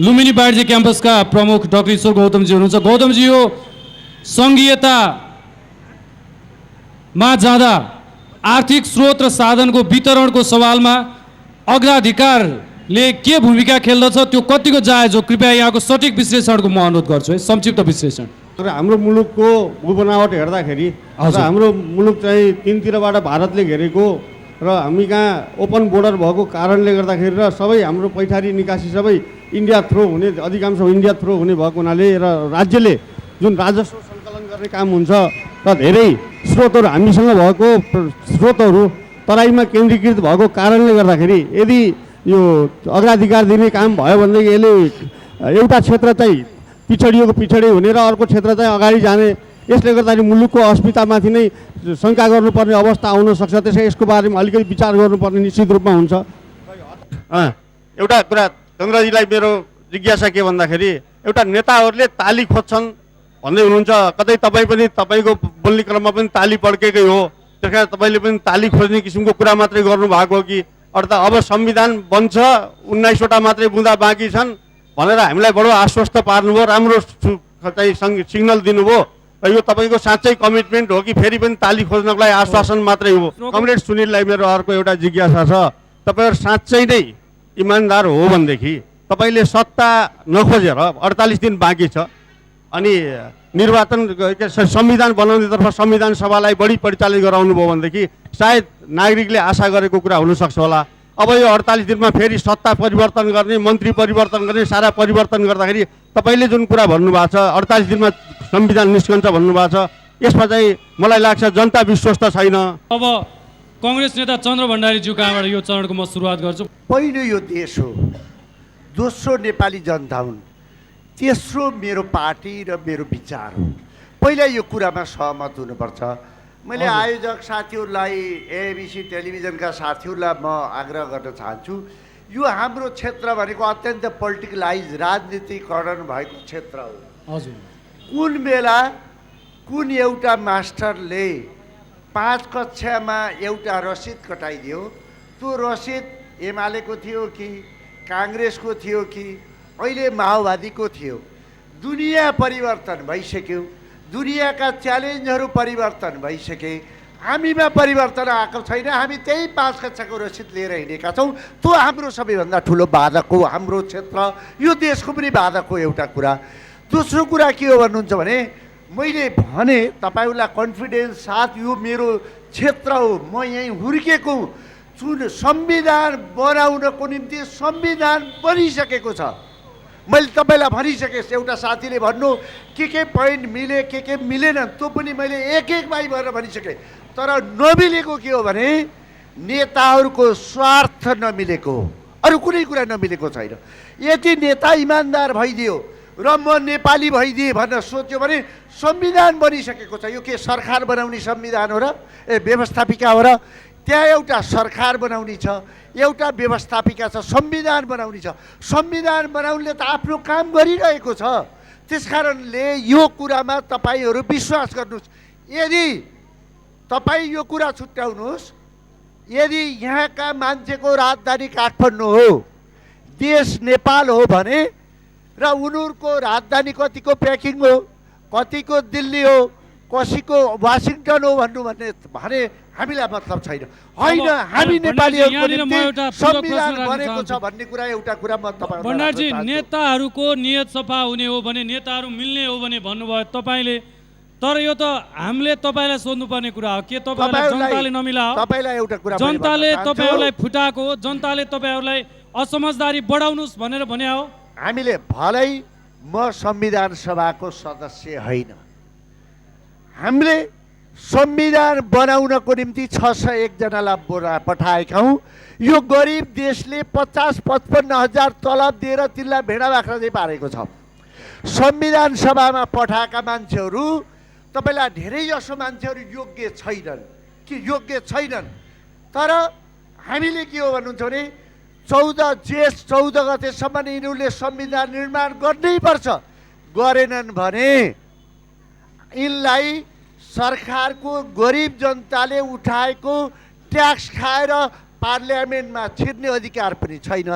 लुम्बिनी वाणिज्य क्याम्पसका प्रमुख डाक्टर ईश्वर गौतमजी हुनुहुन्छ। गौतमजी, यो सङ्घीयतामा जाँदा आर्थिक स्रोत र साधनको वितरणको सवालमा अग्राधिकारले के भूमिका खेल्दछ, त्यो कतिको जायज हो? कृपया यहाँको सठिक विश्लेषणको म अनुरोध गर्छु है, संक्षिप्त विश्लेषण। तर हाम्रो मुलुकको भूबनावट हेर्दाखेरि हाम्रो मुलुक चाहिँ तीनतिरबाट भारतले घेरेको र हामी कहाँ ओपन बोर्डर भएको कारणले गर्दाखेरि र सबै हाम्रो पैठारी निकासी सबै इन्डिया थ्रो हुने, अधिकांश इन्डिया थ्रो हुने भएको हुनाले र राज्यले जुन राजस्व सङ्कलन गर्ने काम हुन्छ र धेरै स्रोतहरू हामीसँग भएको स्रोतहरू तराईमा केन्द्रीकृत भएको कारणले गर्दाखेरि यदि यो अग्राधिकार दिने काम भयो भनेदेखि यसले एउटा क्षेत्र चाहिँ पिछडिएको पिछडी हुने र अर्को क्षेत्र चाहिँ अगाडि जाने, यसले गर्दाखेरि मुलुकको अस्मितामाथि नै शङ्का गर्नुपर्ने अवस्था आउन सक्छ। त्यसै यसको बारेमा अलिकति विचार गर्नुपर्ने निश्चित रूपमा हुन्छ। एउटा कुरा चन्द्रजीलाई मेरो जिज्ञासा के भन्दाखेरि, एउटा नेताहरूले ताली खोज्छन् भन्दै हुनुहुन्छ, कतै तपाईँ पनि तपाईँको बोल्ने क्रममा पनि ताली पड्केकै हो, त्यस कारण तपाईँले पनि ताली खोज्ने किसिमको कुरा मात्रै गर्नुभएको हो कि अर्थात् अब संविधान बन्छ 19वटा मात्रै बुँदा बाँकी छन् भनेर हामीलाई बडो आश्वस्त पार्नुभयो, राम्रो चाहिँ सिग्नल दिनुभयो र यो तपाईँको साँच्चै कमिटमेन्ट हो कि फेरि पनि ताली खोज्नको लागि आश्वासन मात्रै हो? कमरेड सुनिललाई मेरो अर्को एउटा जिज्ञासा छ, तपाईँहरू साँच्चै नै इमान्दार हो भनेदेखि तपाईँले सत्ता नखोजेर 48 दिन बाँकी छ अनि निर्वाचन संविधान बनाउनेतर्फ संविधान सभालाई बढी परिचालित गराउनु भयो भनेदेखि सायद नागरिकले आशा गरेको कुरा हुनसक्छ होला। अब यो 48 दिनमा फेरि सत्ता परिवर्तन गर्ने, मन्त्री परिवर्तन गर्ने, सारा परिवर्तन गर्दाखेरि तपाईँले जुन कुरा भन्नुभएको छ 48 दिनमा संविधान निस्कन्छ भन्नुभएको छ, यसमा चाहिँ मलाई लाग्छ जनता विश्वस्त छैन। अब कांग्रेस नेता चन्द्र भण्डारीज्यू कहाँबाट यो चरणको म सुरुवात गर्छु। पहिलो यो देश हो, दोस्रो नेपाली जनता हुन्, तेस्रो मेरो पार्टी र मेरो विचार हो। पहिला यो कुरामा सहमत हुनुपर्छ। मैले आयोजक साथीहरूलाई, एबिसी टेलिभिजनका साथीहरूलाई म आग्रह गर्न चाहन्छु, यो हाम्रो क्षेत्र भनेको अत्यन्त पोलिटिकलाइज राजनीतिकरण भएको क्षेत्र हो। हजुर, कुन बेला कुन एउटा मास्टरले 5 कक्षामा एउटा रसिद कटाइदियो, त्यो रसिद एमालेको थियो कि काङ्ग्रेसको थियो कि अहिले माओवादीको थियो। दुनियाँ परिवर्तन भइसक्यो, दुनियाँका च्यालेन्जहरू परिवर्तन भइसके, हामीमा परिवर्तन आएको छैन। हामी त्यही 5 कक्षाको रसिद लिएर हिँडेका छौँ। त्यो हाम्रो सबैभन्दा ठुलो बाधक हो, हाम्रो क्षेत्र, यो देशको पनि बाधक हो एउटा कुरा। दोस्रो कुरा के हो भन्नुहुन्छ भने, मैले भने तपाईँहरूलाई कन्फिडेन्स साथ यो मेरो क्षेत्र हो, म यहीँ हुर्केको हुँ। संविधान बनाउनको निम्ति संविधान बनिसकेको छ। मैले तपाईँलाई भनिसकेँ, एउटा साथीले भन्नु के पोइन्ट मिले के मिलेन, त्यो पनि मैले एक बाई भएर भनिसकेँ। तर नमिलेको के हो भने नेताहरूको स्वार्थ नमिलेको, अरू कुनै कुरा नमिलेको छैन। यदि नेता इमान्दार भइदियो र म नेपाली भइदिएँ भनेर सोच्यो भने संविधान बनिसकेको छ। यो के सरकार बनाउने संविधान हो र? व्यवस्थापिका हो र? त्यहाँ एउटा सरकार बनाउने छ, एउटा व्यवस्थापिका छ, संविधान बनाउने छ। संविधान बनाउनेले त आफ्नो काम गरिरहेको छ। त्यसकारणले यो कुरामा तपाईँहरू विश्वास गर्नुहोस्। यदि तपाईँ यो कुरा छुट्याउनुहोस्, यदि यहाँका मान्छेको राजधानी काठमाडौँ हो, देश नेपाल हो भने र उनीहरूको राजधानी कतिको पेकिङ हो, कतिको दिल्ली हो, कसैको वासिङटन हो भने हामीलाई मतलब छैन। होइन, हामी नेपालीहरूको निम्ति संविधान बनेको छ भन्ने कुरा एउटा कुरा म तपाईँ भण्डारजी, नेताहरूको नियत सफा हुने हो भने, नेताहरू मिल्ने हो भने भन्नुभयो तपाईँले, तर यो त हामीले तपाईँलाई सोध्नुपर्ने कुरा हो। के तपाईँलाई जनताले नमिला? तपाईँलाई एउटा कुरा, जनताले तपाईँहरूलाई फुटाएको हो, जनताले तपाईँहरूलाई असमझदारी बढाउनुहोस् भनेर भने हो। हामीले भलै म संविधान सभाको सदस्य होइन, हामीले संविधान बनाउनको निम्ति 601 जनालाई पठाएका हौँ। यो गरिब देशले 50-55 हजार तलब दिएर तिनलाई भेडा बाख्रा चाहिँ पारेको छ। संविधान सभामा पठाएका मान्छेहरू, तपाईँलाई धेरै जसो मान्छेहरू योग्य छैनन्। तर हामीले के हो भन्नुहुन्छ भने 14 जेठ 14 गतेसम्म यिनीहरूले संविधान निर्माण गर्नै पर्छ। गरेनन् भने यिनलाई सरकारको गरिब जनताले उठाएको ट्याक्स खाएर पार्लियामेन्टमा छिर्ने अधिकार पनि छैन।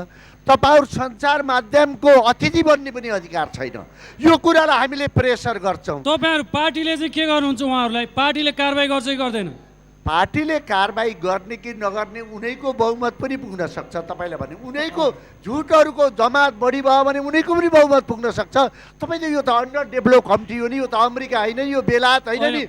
तपाईँहरू सञ्चार माध्यमको अतिथि बन्ने पनि अधिकार छैन। यो कुरालाई हामीले प्रेसर गर्छौँ। तपाईँहरू पार्टीले चाहिँ के गर्नुहुन्छ? उहाँहरूलाई पार्टीले कारबाही गर्छ कि गर्दैन? पार्टीले कारबाही गर्ने कि नगर्ने उनीको बहुमत पनि पुग्न सक्छ। तपाईँले भने उनीको झुटहरूको जमात बढी भयो भने उनीको पनि बहुमत पुग्न सक्छ। तपाईँले यो त अन्डर डेभलप कमिटी हो नि, यो त अमेरिका होइन, यो बेलायत होइन नि,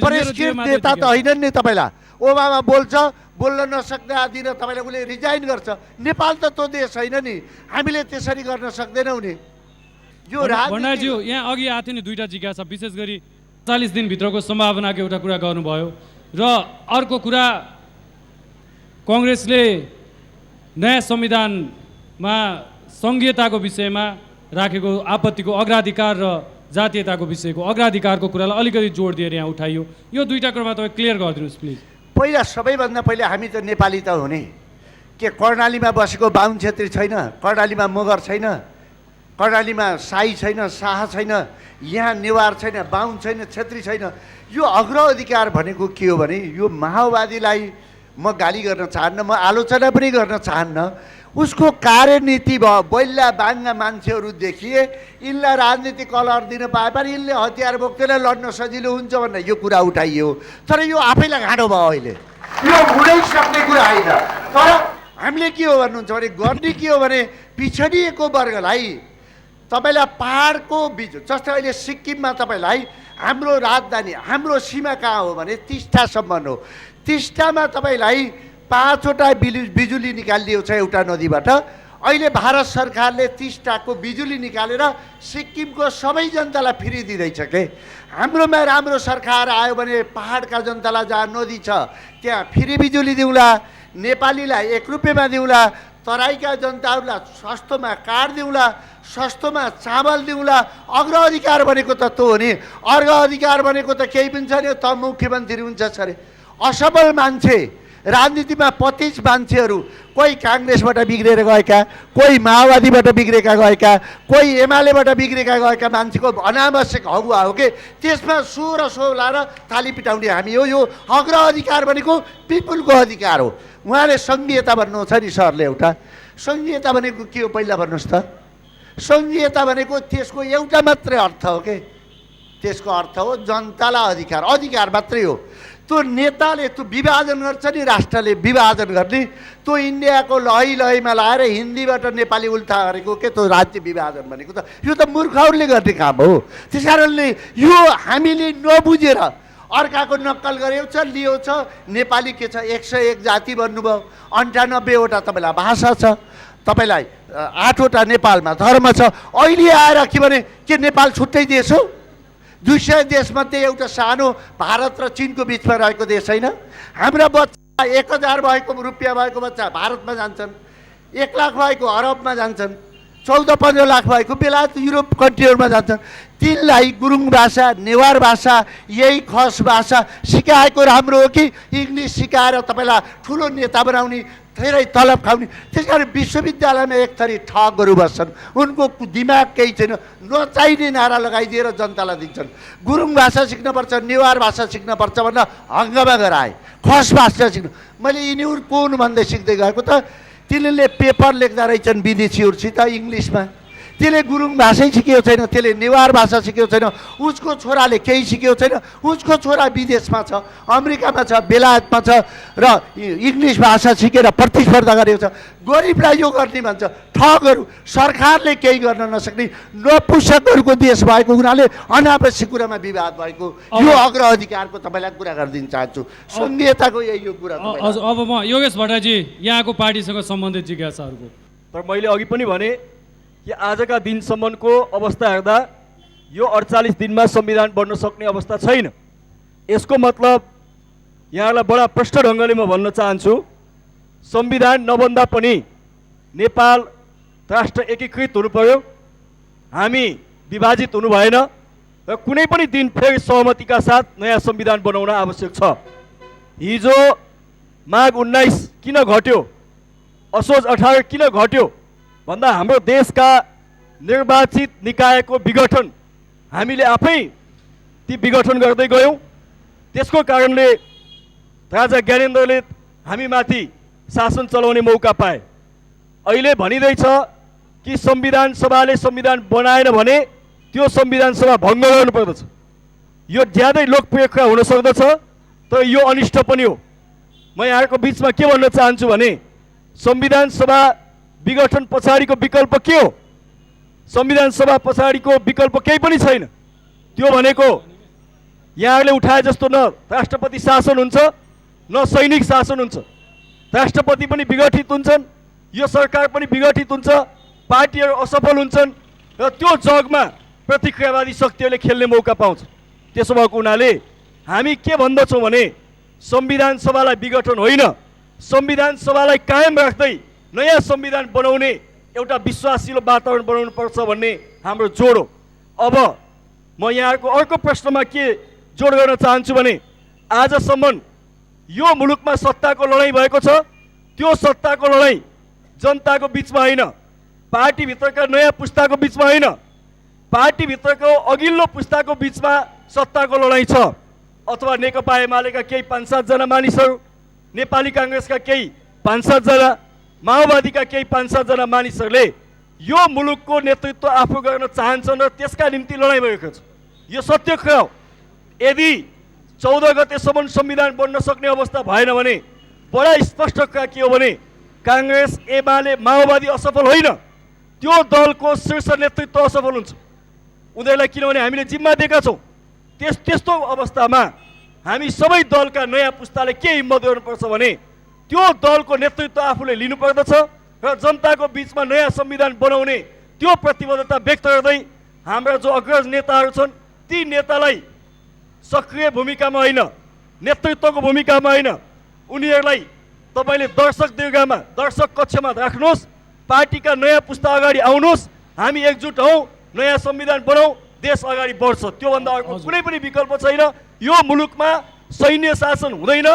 परिष्कृत नेता त होइन नि। तपाईँलाई ओबामा बोल्छ, बोल्न नसक्ने आदिन तपाईँलाई उसले रिजाइन गर्छ। नेपाल त त्यो देश होइन नि, हामीले त्यसरी गर्न सक्दैनौँ नि। यो भण्डारज्यू, यहाँ अघि आएको थियो नि दुईवटा जिज्ञासा, विशेष गरी 40 दिनभित्रको सम्भावनाको एउटा कुरा गर्नुभयो र अर्को कुरा काङ्ग्रेसले नयाँ संविधानमा सङ्घीयताको विषयमा राखेको आपत्तिको अग्राधिकार र जातीयताको विषयको अग्राधिकारको कुरालाई अलिकति जोड दिएर यहाँ उठाइयो। यो दुईटा कुरामा तपाईँ क्लियर गरिदिनुहोस् प्लिज। पहिला सबैभन्दा पहिला हामी त नेपाली त हुने के कर्णालीमा बसेको बाहुन छेत्री छैन, कर्णालीमा मगर छैन, कर्णालीमा साई छैन, शाह छैन, यहाँ नेवार छैन, बाहुन छैन, छेत्री छैन। यो अग्राधिकार भनेको के हो भने यो माओवादीलाई म गाली गर्न चाहन्न, म आलोचना पनि गर्न चाहन्न। उसको कार्यनीति भयो, बैला बाङ्गा मान्छेहरू देखिए यिनलाई राजनीतिक कलर दिन पाए पनि यिनले हतियार बोक्दैन, लड्न सजिलो हुन्छ भनेर यो कुरा उठाइयो। तर यो आफैलाई घाँडो भयो अहिले, यो हुनै सक्ने कुरा होइन। तर हामीले के हो भन्नुहुन्छ भने गर्ने के हो भने पिछडिएको वर्गलाई तपाईँलाई पाहाडको बिच जस्तै अहिले सिक्किममा तपाईँलाई हाम्रो राजधानी हाम्रो सीमा कहाँ हो भने टिस्टासम्म हो। टिस्टामा तपाईँलाई 5वटा बिजुली निकालिदिएको छ एउटा नदीबाट। अहिले भारत सरकारले टिस्टाको बिजुली निकालेर सिक्किमको सबै जनतालाई फ्री दिँदैछ के। हाम्रोमा राम्रो सरकार आयो भने पाहाडका जनतालाई जहाँ नदी छ त्यहाँ फ्री बिजुली दिउँला, नेपालीलाई 1 रुपियाँमा दिउँला, तराईका जनताहरूलाई सस्तोमा काठ दिउँला, सस्तोमा चामल दिउँला। अग्राधिकार भनेको त त्यो हो नि। अर्घाधिकार भनेको त केही पनि छैन, त मुख्यमन्त्री हुन्छ अरे। असफल मान्छे राजनीतिमा 25 मान्छेहरू, कोही काङ्ग्रेसबाट बिग्रेर गएका, कोही माओवादीबाट बिग्रेका गएका, कोही एमालेबाट बिग्रेका गएका मान्छेको अनावश्यक हगुवा हो कि त्यसमा सो र सो लाएर थाली पिटाउने हामी हो। यो अग्राधिकार भनेको पिपुलको अधिकार हो। उहाँले सङ्घीयता भन्नुहुन्छ नि सरले, एउटा सङ्घीयता भनेको के हो पहिला भन्नुहोस् त। सङ्घीयता भनेको त्यसको एउटा मात्रै अर्थ हो के, त्यसको अर्थ हो जनतालाई अधिकार, अधिकार मात्रै हो। त्यो नेताले त्यो विभाजन गर्छ नि, राष्ट्रले विभाजन गर्ने, त्यो इन्डियाको लही लहीमा लाएर हिन्दीबाट नेपाली उल्था गरेको के त्यो राज्य विभाजन भनेको त यो त मूर्खहरूले गर्ने काम हो। त्यस कारणले यो हामीले नबुझेर अर्काको नक्कल गरेको छ, लियो छ। नेपाली के छ 101 जाति भन्नुभयो, 98वटा तपाईँलाई भाषा छ, तपाईँलाई 8वटा नेपालमा धर्म छ। अहिले आएर के भने के नेपाल छुट्टै देश हो? 200 देशमध्ये एउटा सानो भारत र चिनको बिचमा रहेको देश होइन? हाम्रा बच्चा 1000 भएको रुपियाँ भएको बच्चा भारतमा जान्छन्, 1 लाख भएको अरबमा जान्छन्, 14-15 लाख भएको बेलायत युरोप कन्ट्रीहरूमा जान्छन्। तिनलाई गुरुङ भाषा, नेवार भाषा, यही खस भाषा सिकाएको राम्रो हो कि इङ्ग्लिस सिकाएर तपाईँलाई ठुलो नेता बनाउने, धेरै तलब खाउने? त्यस कारण विश्वविद्यालयमा एक थरी ठगहरू बस्छन्, उनको दिमाग केही छैन, नचाहिने नारा लगाइदिएर जनतालाई दिन्छन्। गुरुङ भाषा सिक्नुपर्छ, नेवार भाषा सिक्नुपर्छ भनेर हङ्गामा गराए। खस भाषा सिक्नु, मैले यिनीहरू कुन भन्दै सिक्दै गएको त। तिनीहरूले पेपर लेख्दा रहेछन् विदेशीहरूसित इङ्ग्लिसमा, त्यसले गुरुङ भाषै सिकेको छैन, त्यसले नेवार भाषा सिकेको छैन, उसको छोराले केही सिकेको छैन। उसको छोरा विदेशमा छ, अमेरिकामा छ, बेलायतमा छ र इङ्ग्लिस भाषा सिकेर प्रतिस्पर्धा गरेको छ। गरिबलाई यो गर्ने भन्छ ठगहरू। सरकारले केही गर्न नसक्ने नपुंसकहरूको देश भएको हुनाले अनावश्यक कुरामा विवाद भएको यो अग्राधिकारको तपाईँलाई कुरा गरिदिन चाहन्छु। सङ्घीयताको यही यो कुरा। अब म योगेश भट्टराईजी यहाँको पार्टीसँग सम्बन्धित जिज्ञासाहरूको, तर मैले अघि पनि भने कि आजका दिनसम्मको अवस्था हेर्दा यो 48 दिनमा संविधान बन्न सक्ने अवस्था छैन। यसको मतलब यहाँलाई बडा प्रष्ट ढङ्गले म भन्न चाहन्छु, संविधान नबन्दा पनि नेपाल राष्ट्र एकीकृत हुनु पर्यो, हामी विभाजित हुनु भएन र कुनै पनि दिन फेरि सहमतिका साथ नयाँ संविधान बनाउन आवश्यक छ। हिजो माघ 19 किन घट्यो, असोज 18 किन घट्यो भन्दा हाम्रो देशका निर्वाचित निकायको विघटन हामीले आफै ती विघटन गर्दै गयौँ। त्यसको कारणले राजा ज्ञानेन्द्रले हामीमाथि शासन चलाउने मौका पाए। अहिले भनिँदैछ कि संविधान सभाले संविधान बनाएन भने त्यो संविधान सभा भङ्ग गर्नुपर्दछ। यो ज्यादै लोकप्रिय कुरा हुन सक्दछ, तर यो अनिष्ट पनि हो। म यहाँको बिचमा के भन्न चाहन्छु भने संविधान सभा विघटन पछाडिको विकल्प के हो? संविधान सभा पछाडिको विकल्प केही पनि छैन। त्यो भनेको यहाँहरूले उठाए जस्तो न राष्ट्रपति शासन हुन्छ न सैनिक शासन हुन्छ। राष्ट्रपति पनि विघटित हुन्छन्, यो सरकार पनि विघटित हुन्छ, पार्टीहरू असफल हुन्छन् र त्यो जगमा प्रतिक्रियावादी शक्तिहरूले खेल्ने मौका पाउँछ। त्यसो भएको हुनाले हामी के भन्दछौँ भने संविधान सभालाई विघटन होइन, संविधान सभालाई कायम राख्दै नयाँ संविधान बनाउने एउटा विश्वासिलो वातावरण बनाउनुपर्छ भन्ने हाम्रो जोड हो। अब म यहाँको अर्को प्रश्नमा के जोड गर्न चाहन्छु भने आजसम्म यो मुलुकमा सत्ताको लडाइँ भएको छ, त्यो सत्ताको लडाइँ जनताको बिचमा होइन, पार्टीभित्रका नयाँ पुस्ताको बिचमा होइन, पार्टीभित्रको अघिल्लो पुस्ताको बिचमा सत्ताको लडाइँ छ। अथवा नेकपा एमालेका केही 5-7 जना मानिसहरू, नेपाली काङ्ग्रेसका केही 5-7 जना, माओवादीका केही 5-7 जना मानिसहरूले यो मुलुकको नेतृत्व आफू गर्न चाहन्छन् र त्यसका निम्ति लडाइँ भएको छ। यो सत्य कुरा हो। यदि 14 गतेसम्म संविधान बन्न सक्ने अवस्था भएन भने बडा स्पष्ट कुरा के हो भने काङ्ग्रेस एमाले माओवादी असफल होइन, त्यो दलको शीर्ष नेतृत्व असफल हुन्छ उनीहरूलाई, किनभने हामीले जिम्मा दिएका छौँ। त्यस्तो अवस्थामा हामी सबै दलका नयाँ पुस्ताले के हिम्मत गर्नुपर्छ भने त्यो दलको नेतृत्व आफूले लिनुपर्दछ र जनताको बिचमा नयाँ संविधान बनाउने त्यो प्रतिबद्धता व्यक्त गर्दै हाम्रा जो अग्रज नेताहरू छन् ती नेतालाई सक्रिय भूमिकामा होइन, नेतृत्वको भूमिकामा होइन, उनीहरूलाई तपाईँले दर्शक दीर्घामा दर्शक कक्षमा राख्नुहोस्, पार्टीका नयाँ पुस्ता अगाडि आउनुहोस्, हामी एकजुट हौँ, नयाँ संविधान बनाऊ, देश अगाडि बढ्छ। त्योभन्दा अर्को कुनै पनि विकल्प छैन। यो मुलुकमा सैन्य शासन हुँदैन,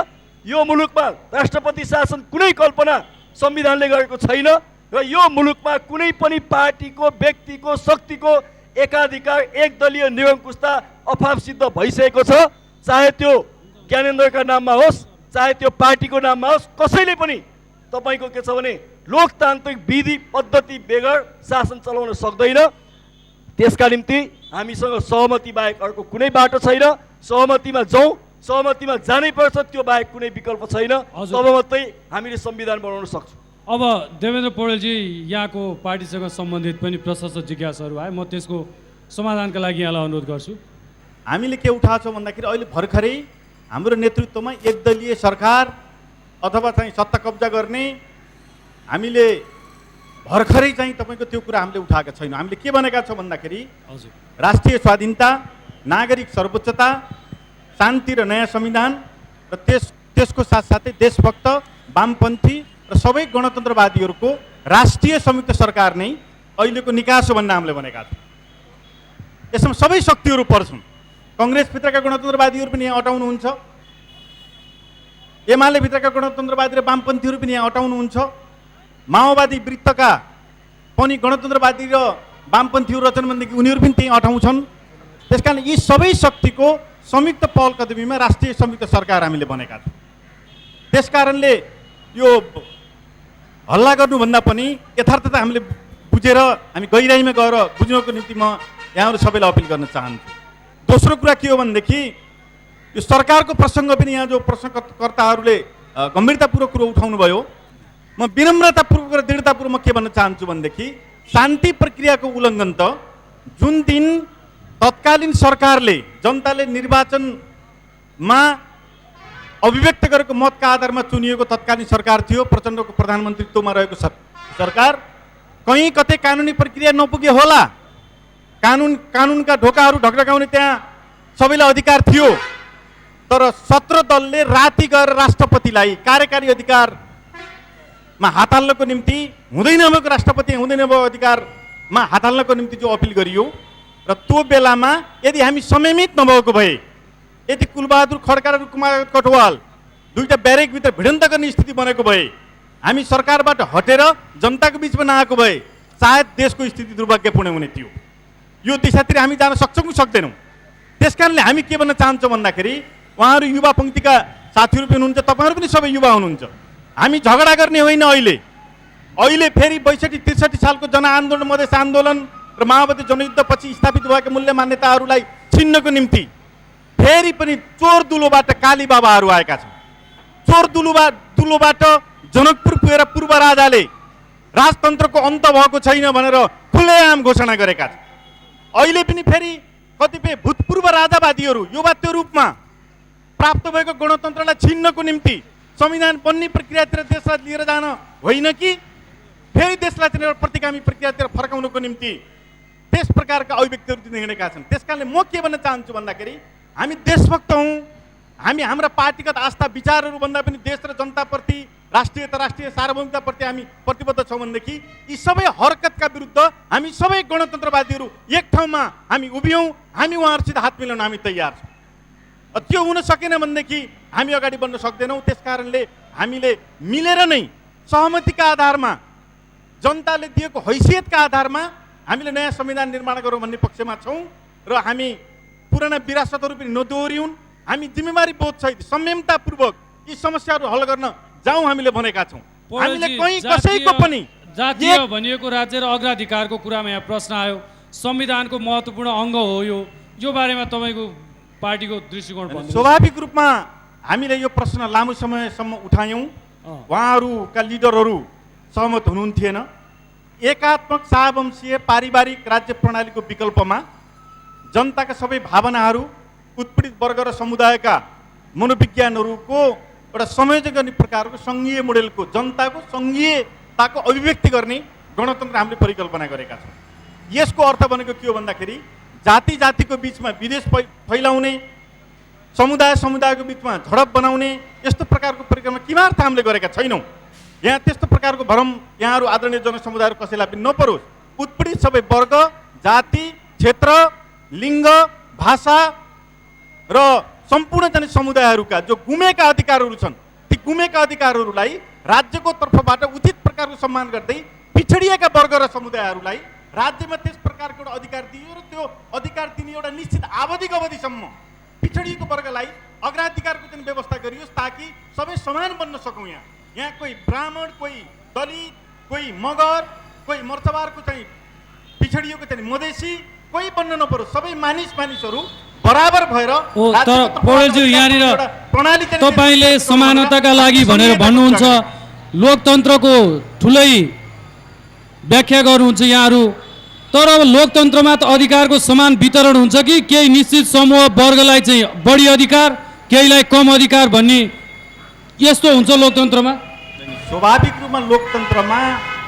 यो मुलुकमा राष्ट्रपति शासन कुनै कल्पना संविधानले गरेको छैन र यो मुलुकमा कुनै पनि पार्टीको व्यक्तिको शक्तिको एकाधिकार एकदलीय निरङ्कुशता अभाव सिद्ध भइसकेको छ। चाहे त्यो ज्ञानेन्द्रका नाममा होस्, चाहे त्यो पार्टीको नाममा होस्, कसैले पनि तपाईँको के छ भने लोकतान्त्रिक विधि पद्धति बेगर शासन चलाउन सक्दैन। त्यसका निम्ति हामीसँग सहमति बाहेक अर्को कुनै बाटो छैन। सहमतिमा जाउँ, सहमतिमा जानै पर्छ, त्यो बाहेक कुनै विकल्प छैन। तब मात्रै हामीले संविधान बनाउन सक्छौँ। अब देवेन्द्र पौडेलजी, यहाँको पार्टीसँग सम्बन्धित पनि प्रशस्त जिज्ञासाहरू आए, म त्यसको समाधानका लागि यहाँलाई अनुरोध गर्छु। हामीले के उठाएको छौँ भन्दाखेरि अहिले भर्खरै हाम्रो नेतृत्वमा एकदलीय सरकार अथवा चाहिँ सत्ता कब्जा गर्ने हामीले भर्खरै चाहिँ तपाईँको त्यो कुरा हामीले उठाएका छैनौँ। हामीले के भनेका छौँ भन्दाखेरि राष्ट्रिय स्वाधीनता, नागरिक सर्वोच्चता, शान्ति र नयाँ संविधान र त्यसको साथसाथै देशभक्त, वामपन्थी र सबै गणतन्त्रवादीहरूको राष्ट्रिय संयुक्त सरकार नै अहिलेको निकास हो भन्ने हामीले भनेका छौँ। यसमा सबै शक्तिहरू पर्छन्। कङ्ग्रेसभित्रका गणतन्त्रवादीहरू पनि यहाँ अटाउनुहुन्छ, एमाले भित्रका गणतन्त्रवादी र वामपन्थीहरू पनि यहाँ अटाउनुहुन्छ, माओवादी वृत्तका पनि गणतन्त्रवादी र वामपन्थीहरू रचन भनेदेखि उनीहरू पनि त्यहीँ अटाउँछन्। त्यसकारण यी सबै शक्तिको संयुक्त पहल कदमीमा राष्ट्रिय संयुक्त सरकार हामीले बनेका छौँ। त्यसकारणले यो हल्ला गर्नुभन्दा पनि यथार्थता हामीले बुझेर हामी गहिराइमा गएर बुझ्नको निम्ति म यहाँहरू सबैलाई अपिल गर्न चाहन्छु। दोस्रो कुरा के हो भनेदेखि यो सरकारको प्रसङ्ग पनि यहाँ जो प्रश्नकर्ताहरूले गम्भीरतापूर्वक कुरो उठाउनु भयो, म विनम्रतापूर्वक र दृढतापूर्वक के भन्न चाहन्छु भनेदेखि शान्ति प्रक्रियाको उल्लङ्घन त जुन दिन तत्कालीन सरकारले जनताले निर्वाचनमा अभिव्यक्त गरेको मतका आधारमा चुनिएको तत्कालीन सरकार थियो, प्रचण्डको प्रधानमन्त्रीत्वमा रहेको सरकार, कहीँ कतै कानुनी प्रक्रिया नपुगे होला, कानुनका ढोकाहरू ढकढकाउने त्यहाँ सबैलाई अधिकार थियो, तर 17 दलले राति गएर राष्ट्रपतिलाई कार्यकारी अधिकारमा हात हाल्नको निम्ति हुँदै नभएको राष्ट्रपति हुँदै नभएको अधिकारमा हात हाल्नको निम्ति जो अपिल गरियो र त्यो बेलामा यदि हामी संयमित नभएको भए, यदि कुलबहादुर खड्का र कुमार कटवाल दुईटा ब्यारेकभित्र भिडन्त गर्ने स्थिति बनेको भए, हामी सरकारबाट हटेर जनताको बिचमा नआएको भए सायद देशको स्थिति दुर्भाग्यपूर्ण हुने थियो। यो दिशातिर हामी जान सक्छौँ कि सक्दैनौँ। त्यसकारणले हामी के भन्न चाहन्छौँ भन्दाखेरि उहाँहरू युवा पङ्क्तिका साथीहरू पनि हुनुहुन्छ, तपाईँहरू पनि सबै युवा हुनुहुन्छ। हामी झगडा गर्ने होइन। अहिले फेरि 62-63 सालको जनआन्दोलन, मधेस आन्दोलन र माओवादी जनयुद्धपछि स्थापित भएका मूल्य मान्यताहरूलाई छिन्नको निम्ति फेरि पनि चोर दुलोबाट काली बाबाहरू आएका छन्। चोर दुलोबाट जनकपुर पुगेर पूर्व राजाले राजतन्त्रको अन्त भएको छैन भनेर खुलेआम घोषणा गरेका छन्। अहिले पनि फेरि कतिपय भूतपूर्व राजावादीहरू युवात्व रूपमा प्राप्त भएको गणतन्त्रलाई छिन्नको निम्ति संविधान बन्ने प्रक्रियातिर देशलाई लिएर जान होइन कि फेरि देशलाई प्रतिगामी प्रक्रियातिर फर्काउनको निम्ति त्यस प्रकारका अभिव्यक्तिहरू हिँडेका छन्। त्यसकारणले म के भन्न चाहन्छु भन्दाखेरि हामी देशभक्त हौँ, हामी हाम्रा पार्टीगत आस्था विचारहरूभन्दा पनि देश र जनताप्रति राष्ट्रिय सार्वभौमिकताप्रति हामी प्रतिबद्ध छौँ भनेदेखि यी सबै हरकतका विरुद्ध हामी सबै गणतन्त्रवादीहरू एक ठाउँमा हामी उभियौँ, हामी उहाँहरूसित हात मिलाउन हामी तयार छौँ। त्यो हुन सकेन भनेदेखि हामी अगाडि बढ्न सक्दैनौँ। त्यसकारणले हामीले मिलेर नै सहमतिका आधारमा, जनताले दिएको हैसियतका आधारमा हामीले नयाँ संविधान निर्माण गरौँ भन्ने पक्षमा छौँ र हामी पुराना विरासतहरू पनि नदोहोऱ्यौँ। हामी जिम्मेवारी बोधसहित संयमतापूर्वक यी समस्याहरू हल गर्न जाउँ हामीले भनेका छौँ। हामीले कहीँ कसैको पनि जातीय भनिएको राज्य र अग्राधिकारको कुरामा यहाँ प्रश्न आयो। संविधानको महत्त्वपूर्ण अङ्ग हो यो बारेमा तपाईँको पार्टीको दृष्टिकोण भन्नु। स्वाभाविक रूपमा हामीले यो प्रश्न लामो समयसम्म उठायौँ। उहाँहरूका लिडरहरू सहमत हुनुहुन्थेन। एकात्मक साहवंशीय पारिवारिक राज्य प्रणालीको विकल्पमा जनताका सबै भावनाहरू, उत्पीडित वर्ग र समुदायका मनोविज्ञानहरूको एउटा संयोजन गर्ने प्रकारको सङ्घीय मोडेलको, जनताको सङ्घीयताको अभिव्यक्ति गर्ने गणतन्त्र हामीले परिकल्पना गरेका छौँ। यसको अर्थ भनेको के हो भन्दाखेरि जातिको बिचमा विद्वेष फैलाउने, समुदायको बिचमा झडप बनाउने यस्तो प्रकारको परिकल्पना किमार्थ हामीले गरेका छैनौँ। यहाँ त्यस्तो प्रकारको भ्रम यहाँहरू आदरणीय जनसमुदायहरू कसैलाई पनि नपरोस्। उत्पीडित सबै वर्ग, जाति, क्षेत्र, लिङ्ग, भाषा र सम्पूर्ण जनसमुदायहरूका जो गुमेका अधिकारहरू छन्, ती गुमेका अधिकारहरूलाई राज्यको तर्फबाट उचित प्रकारको सम्मान गर्दै पिछडिएका वर्ग र समुदायहरूलाई राज्यमा त्यस प्रकारको एउटा अधिकार दियो र त्यो अधिकार दिने एउटा निश्चित आवधिक अवधिसम्म पिछडिएको वर्गलाई अग्राधिकारको चाहिँ व्यवस्था गरियोस् ताकि सबै समान बन्न सकौँ। यहाँ कोही ब्राह्मण, कोही दलित, कोही मगर, कोही मर्चबारको चाहिँ पिछडिएको चाहिँ मधेसी कोही बन्न नपरोस्। सबै मानिसहरू बराबर भएर पौडेलज्यू यहाँनिर तपाईँले समानताका लागि भनेर भन्नुहुन्छ, लोकतन्त्रको ठुलै व्याख्या गर्नुहुन्छ यहाँहरू। तर अब लोकतन्त्रमा त अधिकारको समान वितरण हुन्छ कि केही निश्चित समूह वर्गलाई चाहिँ बढी अधिकार, केहीलाई कम अधिकार भन्ने यस्तो हुन्छ लोकतन्त्रमा? स्वाभाविक रूपमा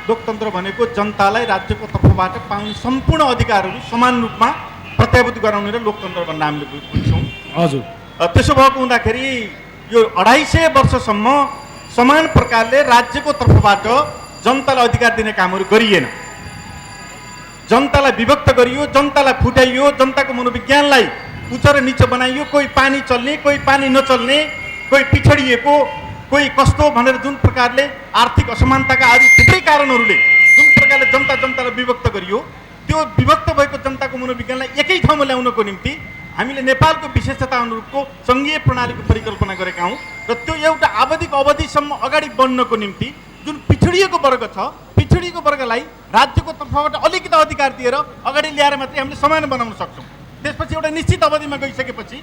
लोकतन्त्र भनेको जनतालाई राज्यको तर्फबाट पाउने सम्पूर्ण अधिकारहरू समान रूपमा प्रत्याभूत गराउने र लोकतन्त्र भन्न हामीले बुझ्छौँ। हजुर, त्यसो भएको हुँदाखेरि यो 250 वर्षसम्म समान प्रकारले राज्यको तर्फबाट जनतालाई अधिकार दिने कामहरू गरिएन। जनतालाई विभक्त गरियो, जनतालाई फुटाइयो, जनताको मनोविज्ञानलाई उच्च र निचो बनाइयो। कोही पानी चल्ने, कोही पानी नचल्ने, कोही पिछडिएको, कोही कस्तो भनेर जुन प्रकारले आर्थिक असमानताका आदि थुप्रै कारणहरूले जुन प्रकारले जनतालाई विभक्त गरियो, त्यो विभक्त भएको जनताको मनोविज्ञानलाई एकै ठाउँमा ल्याउनको निम्ति हामीले नेपालको विशेषता अनुरूपको सङ्घीय प्रणालीको परिकल्पना गरेका हौँ र त्यो एउटा आवधिक अवधिसम्म अगाडि बढ्नको निम्ति जुन पिछडिएको वर्ग छ, पिछडिएको वर्गलाई राज्यको तर्फबाट अलिकति अधिकार दिएर अगाडि ल्याएर मात्रै हामीले समान बनाउन सक्छौँ। त्यसपछि एउटा निश्चित अवधिमा गइसकेपछि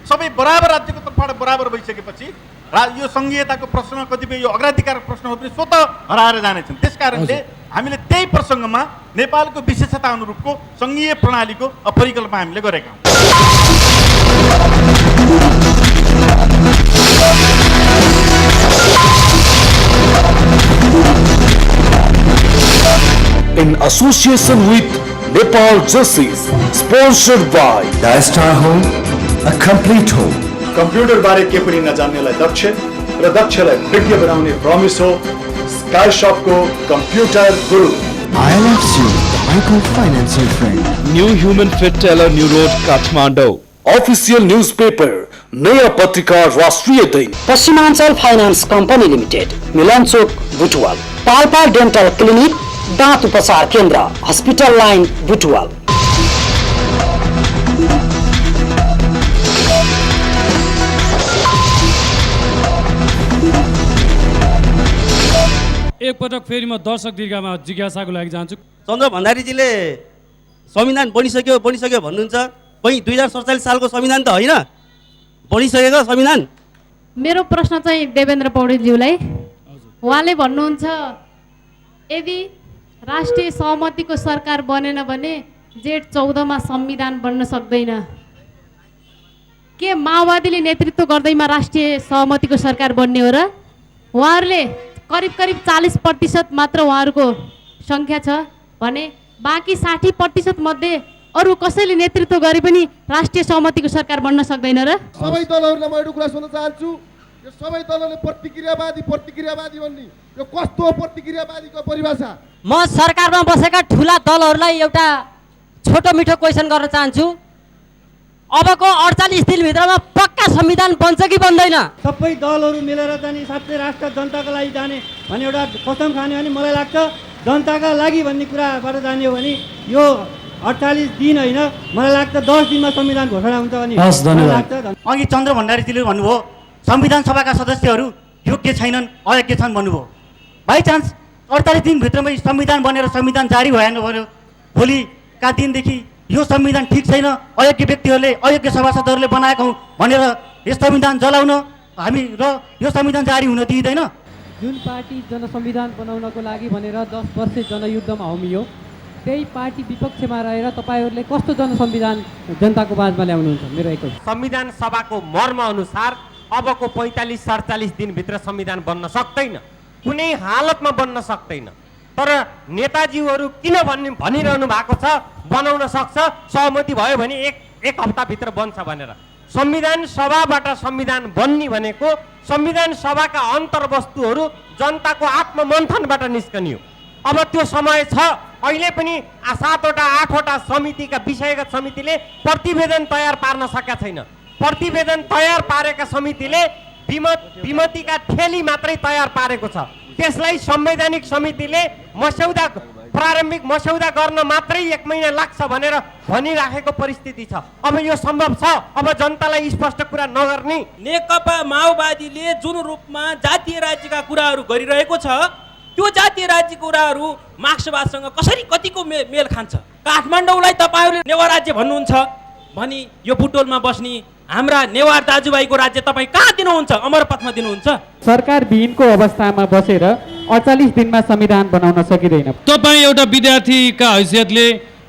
सबै बराबर राज्यको तर्फबाट बराबर भइसकेपछि यो सङ्घीयताको प्रश्न, कतिपय यो अग्राधिकार प्रश्नहरू पनि स्वतः हराएर जानेछन्। त्यसकारणले हामीले त्यही प्रसङ्गमा नेपालको विशेषता अनुरूपको सङ्घीय प्रणालीको परिकल्पना हामीले गरेका हौँ। In association with Nepal Justice, sponsored by The Star Home, a complete home. Computer बारे के पनि नजान्नेलाई दक्ष र दक्षलाई विज्ञ बनाउने प्रमिस हो sky शपको computer Guru. ILFCU, the micro-financial friend. New Human Fit Teller, New Road, Kathmandu. Official newspaper, नया पत्रिका राष्ट्रिय दैनिक, पश्चिमाञ्चल फाइनान्स कम्पनी लिमिटेड, मिलन चोक बुटवल, पाल्पा डेन्टल क्लिनिक, दाँत उपचार केन्द्र, हस्पिटल लाइन बुटवल। एकपटक फेरि म दर्शक दीर्घामा जिज्ञासाको लागि जान्छु। चन्द्र भण्डारीजीले संविधान बनिसक्यो भन्नुहुन्छ, कहीँ 2047 सालको संविधान त होइन, बनिसकेको संविधान। मेरो प्रश्न चाहिँ देवेन्द्र पौडेलज्यूलाई, उहाँले भन्नुहुन्छ यदि राष्ट्रिय सहमतिको सरकार बनेन भने जेठ 14 मा संविधान बन्न सक्दैन। के माओवादीले नेतृत्व गर्दैमा राष्ट्रिय सहमतिको सरकार बन्ने हो र? उहाँहरूले करिब 40% मात्र उहाँहरूको सङ्ख्या छ भने बाँकी 60% मध्ये अरू कसैले नेतृत्व गरे पनि राष्ट्रिय सहमतिको सरकार बन्न सक्दैन र? सबै दलहरूलाई म एउटा कुरा सोध्न चाहन्छु, यो सबै दलहरूले प्रतिक्रियावादी भन्ने यो कस्तो प्रतिक्रियावादीको परिभाषा? म सरकारमा बसेका ठुला दलहरूलाई एउटा छोटो मिठो क्वेसन गर्न चाहन्छु। अबको 48 दिनभित्रमा पक्का संविधान बन्छ कि बन्दैन? सबै दलहरू मिलेर जाने साँच्चै राष्ट्र जनताको लागि जाने भन्ने एउटा कसम खाने भने मलाई लाग्छ जनताका लागि भन्ने कुराबाट जाने हो भने यो 48 दिन होइन, मलाई लाग्छ 10 दिनमा संविधान घोषणा हुन्छ भने अघि चन्द्र भण्डारीजीले भन्नुभयो संविधान सभाका सदस्यहरू योग्य छैनन्, अयोग्य छन् भन्नुभयो। बाइचान्स 48 दिनभित्रमै संविधान बनेर संविधान जारी भएन भन्यो, भोलिका दिनदेखि यो संविधान ठिक छैन, अयोग्य व्यक्तिहरूले अयोग्य सभासदहरूले बनाएको हुँ भनेर यस संविधान जलाउन हामी र यो संविधान जारी हुन दिँदैन। जुन पार्टी जनसंविधान बनाउनको लागि भनेर 10 वर्ष जनयुद्धमा होमियो, त्यही पार्टी विपक्षमा रहेर तपाईँहरूले कस्तो जनसंविधान जनताको माझमा ल्याउनुहुन्छ? मेरो एक संविधान सभाको मर्म अनुसार अबको 45-47 दिनभित्र संविधान बन्न सक्दैन, कुनै हालतमा बन्न सक्दैन। तर नेताजीहरू किन भनिरहनु भएको छ बनाउन सक्छ, सहमति भयो भने एक हप्ताभित्र बन्छ भनेर। संविधान सभाबाट संविधान बन्ने भनेको संविधान सभाका अन्तर्वस्तुहरू जनताको आत्ममन्थनबाट निस्कनियो। अब त्यो समय छ। अहिले पनि 7वटा 8वटा समितिका विषयगत समितिले प्रतिवेदन तयार पार्न सकेका छैन। प्रतिवेदन तयार पारेका समितिले विमतिका ठेली मात्रै तयार पारेको छ। त्यसलाई संवैधानिक समितिले प्रारम्भिक मस्यौदा गर्न मात्रै 1 महिना लाग्छ भनेर भनिराखेको परिस्थिति छ। अब यो सम्भव छ? अब जनतालाई स्पष्ट कुरा नगर्ने नेकपा माओवादीले जुन रूपमा जातीय राज्यका कुराहरू गरिरहेको छ, त्यो जातीय राज्य कुराहरू मार्क्सवादसँग कसरी कतिको मेल खान्छ? काठमाडौँलाई तपाईँहरूले नेवार राज्य भन्नुहुन्छ भनी यो बुटोलमा बस्ने हाम्रा नेवार दाजुभाइको राज्य तपाईँ कहाँ दिनुहुन्छ? अमरपथमा दिनुहुन्छ? सरकार विहीनको अवस्थामा बसेर 48 दिनमा संविधान बनाउन सकिँदैन। तपाईँ एउटा विद्यार्थीका हैसियतले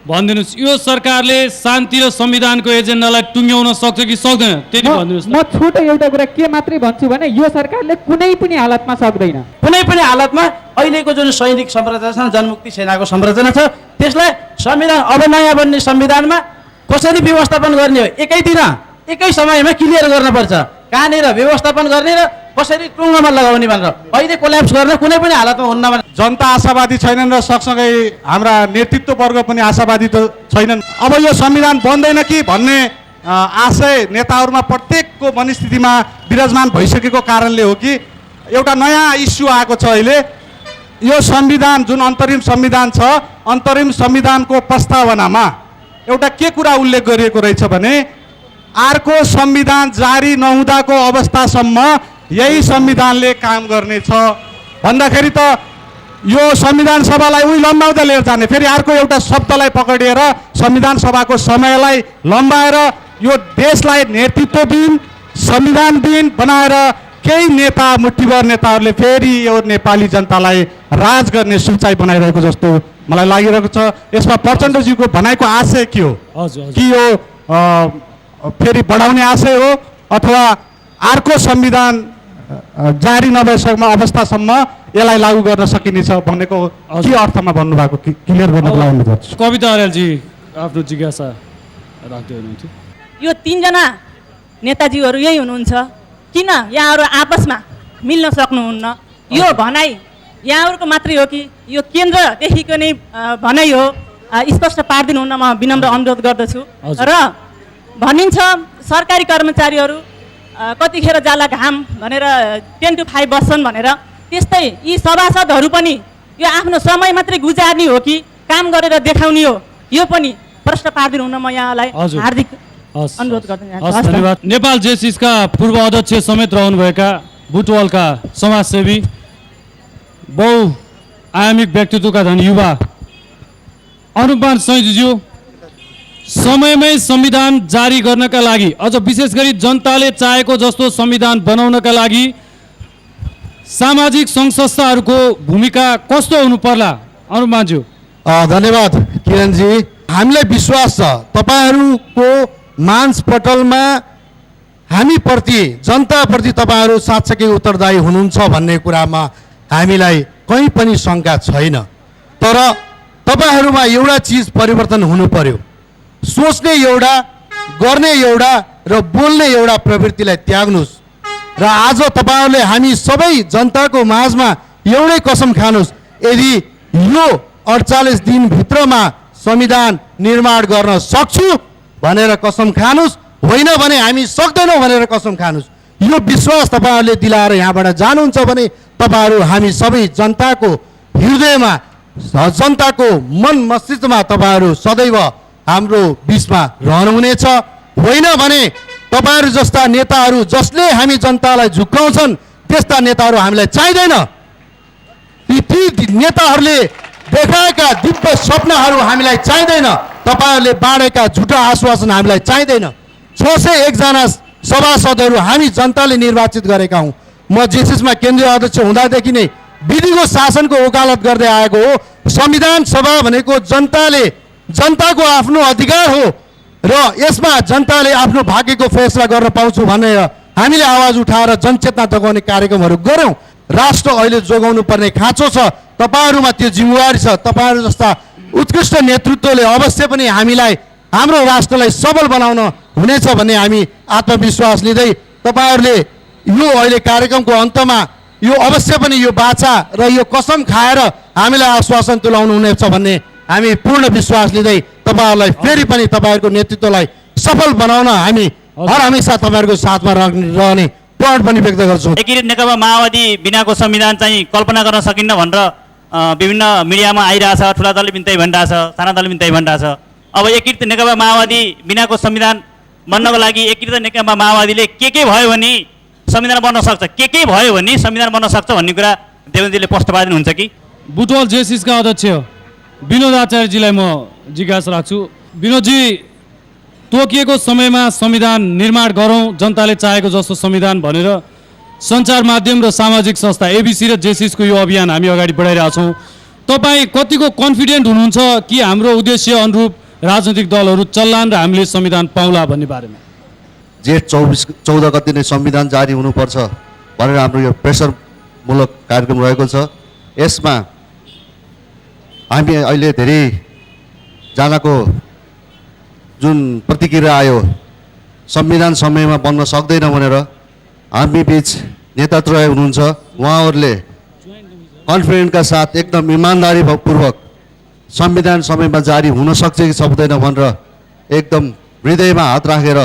भनिदिनुहोस्, यो सरकारले शान्ति र संविधानको एजेन्डालाई टुङ्ग्याउन सक्छ कि सक्दैन? त्यति भनिदिनुहोस्। म छोटो एउटा कुरा के मात्रै भन्छु भने यो सरकारले कुनै पनि हालतमा सक्दैन। कुनै पनि हालतमा अहिलेको जुन सैनिक संरचना छ, जनमुक्ति सेनाको संरचना छ, त्यसलाई संविधान अब नयाँ बन्ने संविधानमा कसरी व्यवस्थापन गर्ने हो एकै दिन एकै समयमा क्लियर गर्नुपर्छ। कहाँनिर व्यवस्थापन गर्ने र कसरी टुङ्गोमा लगाउने भनेर अहिले कोल्याप्स गर्न कुनै पनि हालतमा हुन्न। जनता आशावादी छैनन् र सँगसँगै हाम्रा नेतृत्ववर्ग पनि आशावादी त छैनन्। अब यो संविधान बन्दैन कि भन्ने आशय नेताहरूमा प्रत्येकको मनस्थितिमा विराजमान भइसकेको कारणले हो कि एउटा नयाँ इस्यु आएको छ। अहिले यो संविधान जुन अन्तरिम संविधान छ, अन्तरिम संविधानको प्रस्तावनामा एउटा के कुरा उल्लेख गरिएको रहेछ भने अर्को संविधान जारी नहुँदाको अवस्थासम्म यही संविधानले काम गर्नेछ भन्दाखेरि त यो संविधान सभालाई उही लम्बाउँदै लिएर जाने, फेरि अर्को एउटा शब्दलाई पक्रिएर संविधान सभाको समयलाई लम्बाएर यो देशलाई नेतृत्वविहीन संविधानविहीन बनाएर केही नेता मुठ्ठीभर नेताहरूले फेरि यो नेपाली जनतालाई राज गर्ने सोचाइ बनाइरहेको जस्तो मलाई लागिरहेको छ। यसमा प्रचण्डजीको भनाइको आशय के हो? कि यो फेरि बढाउने आशय हो अथवा अर्को संविधान जारी नभएसम्म अवस्थासम्म यसलाई लागू गर्न सकिनेछ भनेको के अर्थमा भन्नुभएको क्लियर गर्नको लागि अनुरोध गर्छु। कविता अर्यालजी आफ्नो जिज्ञासा राख्दै हुनुहुन्थ्यो। यो 3 जना नेताजीहरू यही हुनुहुन्छ, किन यहाँहरू आपसमा मिल्न सक्नुहुन्न? यो भनाइ यहाँहरूको मात्रै हो कि यो केन्द्रदेखिको नै भनाइ हो? स्पष्ट पारिदिनुहुन्न, म विनम्र अनुरोध गर्दछु। र भनिन्छ सरकारी कर्मचारीहरू कतिखेर जाला घाम भनेर 10 to 5 बस्छन् भनेर, त्यस्तै यी सभासदहरू पनि यो आफ्नो समय मात्रै गुजार्ने हो कि काम गरेर देखाउने हो? यो पनि प्रश्न पारिदिनुहुन्न, म यहाँलाई हार्दिक अनुरोध गर्दछु। धन्यवाद। नेपाल जेसिसका पूर्व अध्यक्ष समेत रहनुभएका बुटवलका समाजसेवी बहुआयामिक व्यक्तित्वका धनी युवा अनुपमान सैनीज्यू, समयमै संविधान जारी गर्नका लागि अझ विशेष गरी जनताले चाहेको जस्तो संविधान बनाउनका लागि सामाजिक सङ्घ संस्थाहरूको भूमिका कस्तो हुनु पर्ला? अनुपमानज्यू। धन्यवाद किरणजी। हामीलाई विश्वास छ तपाईँहरूको मानसपटलमा हामीप्रति जनताप्रति तपाईँहरू साँच्चै उत्तरदायी हुनुहुन्छ भन्ने कुरामा हामीलाई कहीँ पनि शङ्का छैन। तर तपाईँहरूमा एउटा चिज परिवर्तन हुनु पर्यो। सोच्ने एउटा, गर्ने एउटा र बोल्ने एउटा प्रवृत्तिलाई त्याग्नुहोस् र आज तपाईँहरूले हामी सबै जनताको माझमा एउटै कसम खानुहोस्, यदि यो 48 दिनभित्रमा संविधान निर्माण गर्न सक्छु भनेर कसम खानुहोस्, होइन भने हामी सक्दैनौँ भनेर कसम खानुहोस्। यो विश्वास तपाईँहरूले दिलाएर यहाँबाट जानुहुन्छ भने तपाईँहरू हामी सबै जनताको हृदयमा, जनताको मन मस्तिष्कमा तपाईँहरू सदैव हाम्रो बिचमा रहनुहुनेछ। होइन भने तपाईँहरू जस्ता नेताहरू जसले हामी जनतालाई झुक्काउँछन् त्यस्ता नेताहरू हामीलाई चाहिँदैन। ती नेताहरूले देखाएका दिव्य सपनाहरू हामीलाई चाहिँदैन। तपाईँहरूले बाँडेका झुटा आश्वासन हामीलाई चाहिँदैन। 601 जना सभासदहरू हामी जनताले निर्वाचित गरेका हौँ। म जेसिसमा केन्द्रीय अध्यक्ष हुँदादेखि नै विधिको शासनको वकालत गर्दै आएको हो। संविधान सभा भनेको जनताको आफ्नो अधिकार हो र यसमा जनताले आफ्नो भाग्यको फैसला गर्न पाउँछु भनेर हामीले आवाज उठाएर जनचेतना जगाउने कार्यक्रमहरू गऱ्यौँ। राष्ट्र अहिले जोगाउनु पर्ने खाँचो छ, तपाईँहरूमा त्यो जिम्मेवारी छ। तपाईँहरू जस्ता उत्कृष्ट नेतृत्वले अवश्य पनि हामीलाई, हाम्रो राष्ट्रलाई सबल बनाउन हुनेछ भन्ने हामी आत्मविश्वास लिँदै तपाईँहरूले यो अहिले कार्यक्रमको अन्तमा यो अवश्य पनि यो बाचा र यो कसम खाएर हामीलाई आश्वासन तुल्याउनु हुनेछ भन्ने हामी पूर्ण विश्वास लिँदै तपाईँहरूलाई फेरि पनि तपाईँहरूको नेतृत्वलाई सफल बनाउन हामी हर हमेसा तपाईँहरूको साथमा रहने पढ पनि व्यक्त गर्छौँ। एकीकृत नेकपा माओवादी बिनाको संविधान चाहिँ कल्पना गर्न सकिन्न भनेर विभिन्न मिडियामा आइरहेछ। ठुला दलले पनि त्यही भनिरहेछ, साना दलले पनि त्यही भनिरहेछ। अब एकीकृत नेकपा माओवादी बिनाको संविधान बन्नको लागि एकीकृत नेकपा माओवादीले के भयो भने संविधान बन्न सक्छ, के भयो भने संविधान बन्न सक्छ भन्ने कुरा देवेन्द्रजीले स्पष्ट पारिदिनुहुन्छ कि? बुटवल जेसिसका अध्यक्ष विनोद आचार्यजीलाई म जिज्ञासा राख्छु। विनोदजी, तोकिएको समयमा संविधान निर्माण गरौँ, जनताले चाहेको जस्तो संविधान भनेर सञ्चार माध्यम र सामाजिक संस्था एबिसी र जेसिसको यो अभियान हामी अगाडि बढाइरहेछौँ। तपाईँ कतिको कन्फिडेन्ट हुनुहुन्छ कि हाम्रो उद्देश्य अनुरूप राजनैतिक दलहरू चल्लान् र हामीले संविधान पाउला भन्ने बारेमा? जेठ 14 गते नै संविधान जारी हुनुपर्छ भनेर हाम्रो यो प्रेसरमूलक कार्यक्रम रहेको छ। यसमा हामी अहिले धेरैजनाको जुन प्रतिक्रिया आयो, संविधान समयमा बन्न सक्दैन भनेर, हामी बिच नेतात्रय हुनुहुन्छ, उहाँहरूले कन्फिडेन्टका साथ एकदम इमान्दारीपूर्वक संविधान समयमा जारी हुन सक्छ कि सक्दैन भनेर एकदम हृदयमा हात राखेर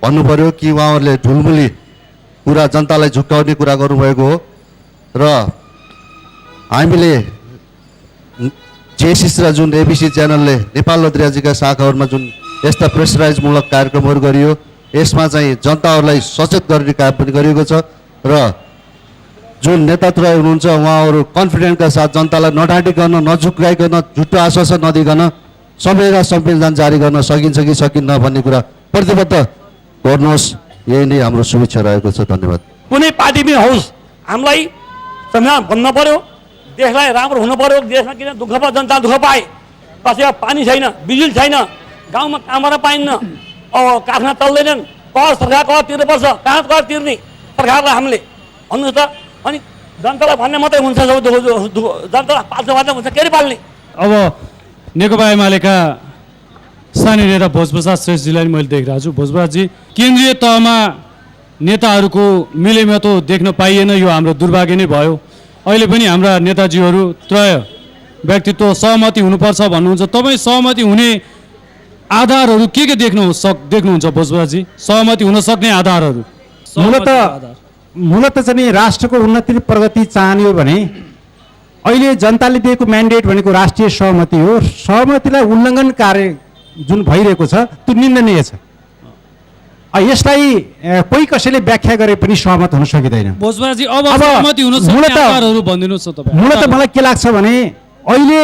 भन्नु पर्यो कि उहाँहरूले ढुलमुली कुरा जनतालाई झुक्काउने कुरा गर्नुभएको हो। र हामीले जेसिस र जुन एबिसी च्यानलले नेपाल र राज्यका शाखाहरूमा जुन यस्ता प्रेसराइजमूलक कार्यक्रमहरू गरियो, यसमा चाहिँ जनताहरूलाई सचेत गर्ने काम पनि गरिएको छ। र जुन नेतात्रय हुनुहुन्छ उहाँहरू कन्फिडेन्टका साथ जनतालाई नढाँटिकन, नझुक्काइकन, झुटो आश्वासन नदिकन सबैका संविधान जारी गर्न सकिन्छ कि सकिन्न भन्ने कुरा प्रतिबद्ध गर्नुहोस्। यही नै हाम्रो शुभेच्छा रहेको छ। धन्यवाद। कुनै पार्टी पनि होस्, हामीलाई संविधान बन्न पर्यो, देशलाई राम्रो हुनु पर्यो। देशमा किन दुःख पा, जनता दुःख पाए, कसैमा पानी छैन, बिजुली छैन, गाउँमा काम गर्न पाइन्न, अब कारखाना चल्दैनन्, कर सरकार कर तिर्नुपर्छ, कहाँ कर तिर्ने सरकारलाई हामीले भन्नुहोस् त। अनि जनतालाई भन्ने मात्रै हुन्छ, जनतालाई पाल्छ भन्ने हुन्छ, के पाल्ने? अब नेकपा एमालेका स्थानीय नेता भोजप्रसाद श्रेष्ठजीलाई मैले देखिरहेको छु। भोजप्रसादजी, केन्द्रीय तहमा नेताहरूको मिलेमितो देख्न पाइएन, यो हाम्रो दुर्भाग्य नै भयो। अहिले पनि हाम्रा नेताजीहरू त्रय व्यक्तित्व सहमति हुनुपर्छ भन्नुहुन्छ। तपाईँ सहमति हुने आधारहरू के देख्नुहुन्छ भोजप्रसादजी? सहमति हुन सक्ने आधारहरू? मूलत चाहिँ राष्ट्रको उन्नति र प्रगति चाहने हो भने अहिले जनताले दिएको म्यान्डेट भनेको राष्ट्रिय सहमति हो। सहमतिलाई उल्लङ्घन कार्य जुन भइरहेको छ त्यो निन्दनीय छ। यसलाई कोही कसैले व्याख्या गरे पनि सहमत हुन सकिँदैन। भोजप्रसादजी, अब सहमति हुन सक्ने आधारहरू भनिदिनुहोस् न तपाईँ। मूलत मलाई के लाग्छ भने अहिले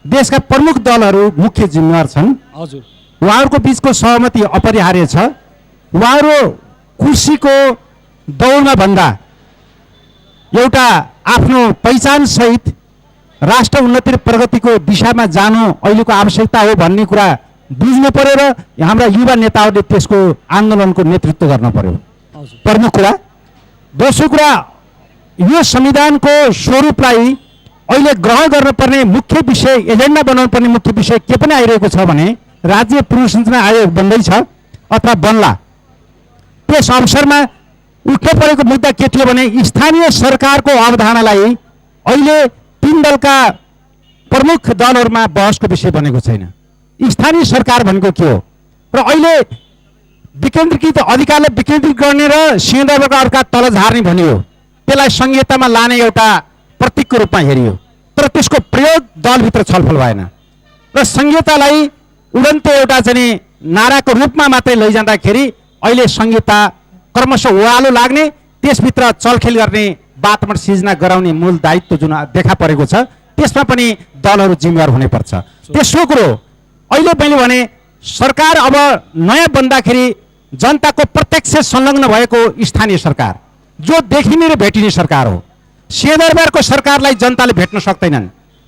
देशका प्रमुख दलहरू मुख्य जिम्मेवार छन्। हजुर, उहाँहरूको बिचको सहमति अपरिहार्य छ। उहाँहरू कुर्सीको दौडमा भन्दा एउटा आफ्नो पहिचान सहित राष्ट्र उन्नति र प्रगतिको दिशामा जानु अहिलेको आवश्यकता हो भन्ने कुरा बुझ्नु पर्यो र हाम्रा युवा नेताहरूले त्यसको आन्दोलनको नेतृत्व गर्न पर्यो, प्रमुख कुरा। दोस्रो कुरा, यो संविधानको स्वरूपलाई अहिले ग्रहण गर्नुपर्ने मुख्य विषय, एजेन्डा बनाउनु पर्ने मुख्य विषय के पनि आइरहेको छ भने राज्य पुनर्संरचना आयोग बन्दैछ अथवा बन्ला, त्यस अवसरमा उठ्न परेको मुद्दा के थियो भने स्थानीय सरकारको अवधारणालाई अहिले 3 दलका प्रमुख दलहरूमा बहसको विषय बनेको छैन। स्थानीय सरकार भनेको के हो र अहिले विकेन्द्रीकृत अधिकारलाई विकेन्द्रित गर्ने र सिंहदरबारका अर्का तल झार्ने भनियो, त्यसलाई संहितामा लाने एउटा प्रतीकको रूपमा हेरियो, तर त्यसको प्रयोग दलभित्र छलफल भएन र संहितालाई उडन्ते एउटा चाहिँ नाराको रूपमा मात्रै लैजाँदाखेरि अहिले संहिता क्रमशः ओह्रालो लाग्ने, त्यसभित्र चलखेल गर्ने, वातावरण सिर्जना गराउने मूल दायित्व जुन देखा परेको छ त्यसमा पनि दलहरू जिम्मेवार हुनुपर्छ। तेस्रो कुरो, अहिले मैले भने सरकार अब नयाँ बन्दाखेरि जनताको प्रत्यक्ष संलग्न भएको स्थानीय सरकार जो देखिने र भेटिने सरकार हो। सिंहदरबारको सरकारलाई जनताले भेट्न सक्दैनन्,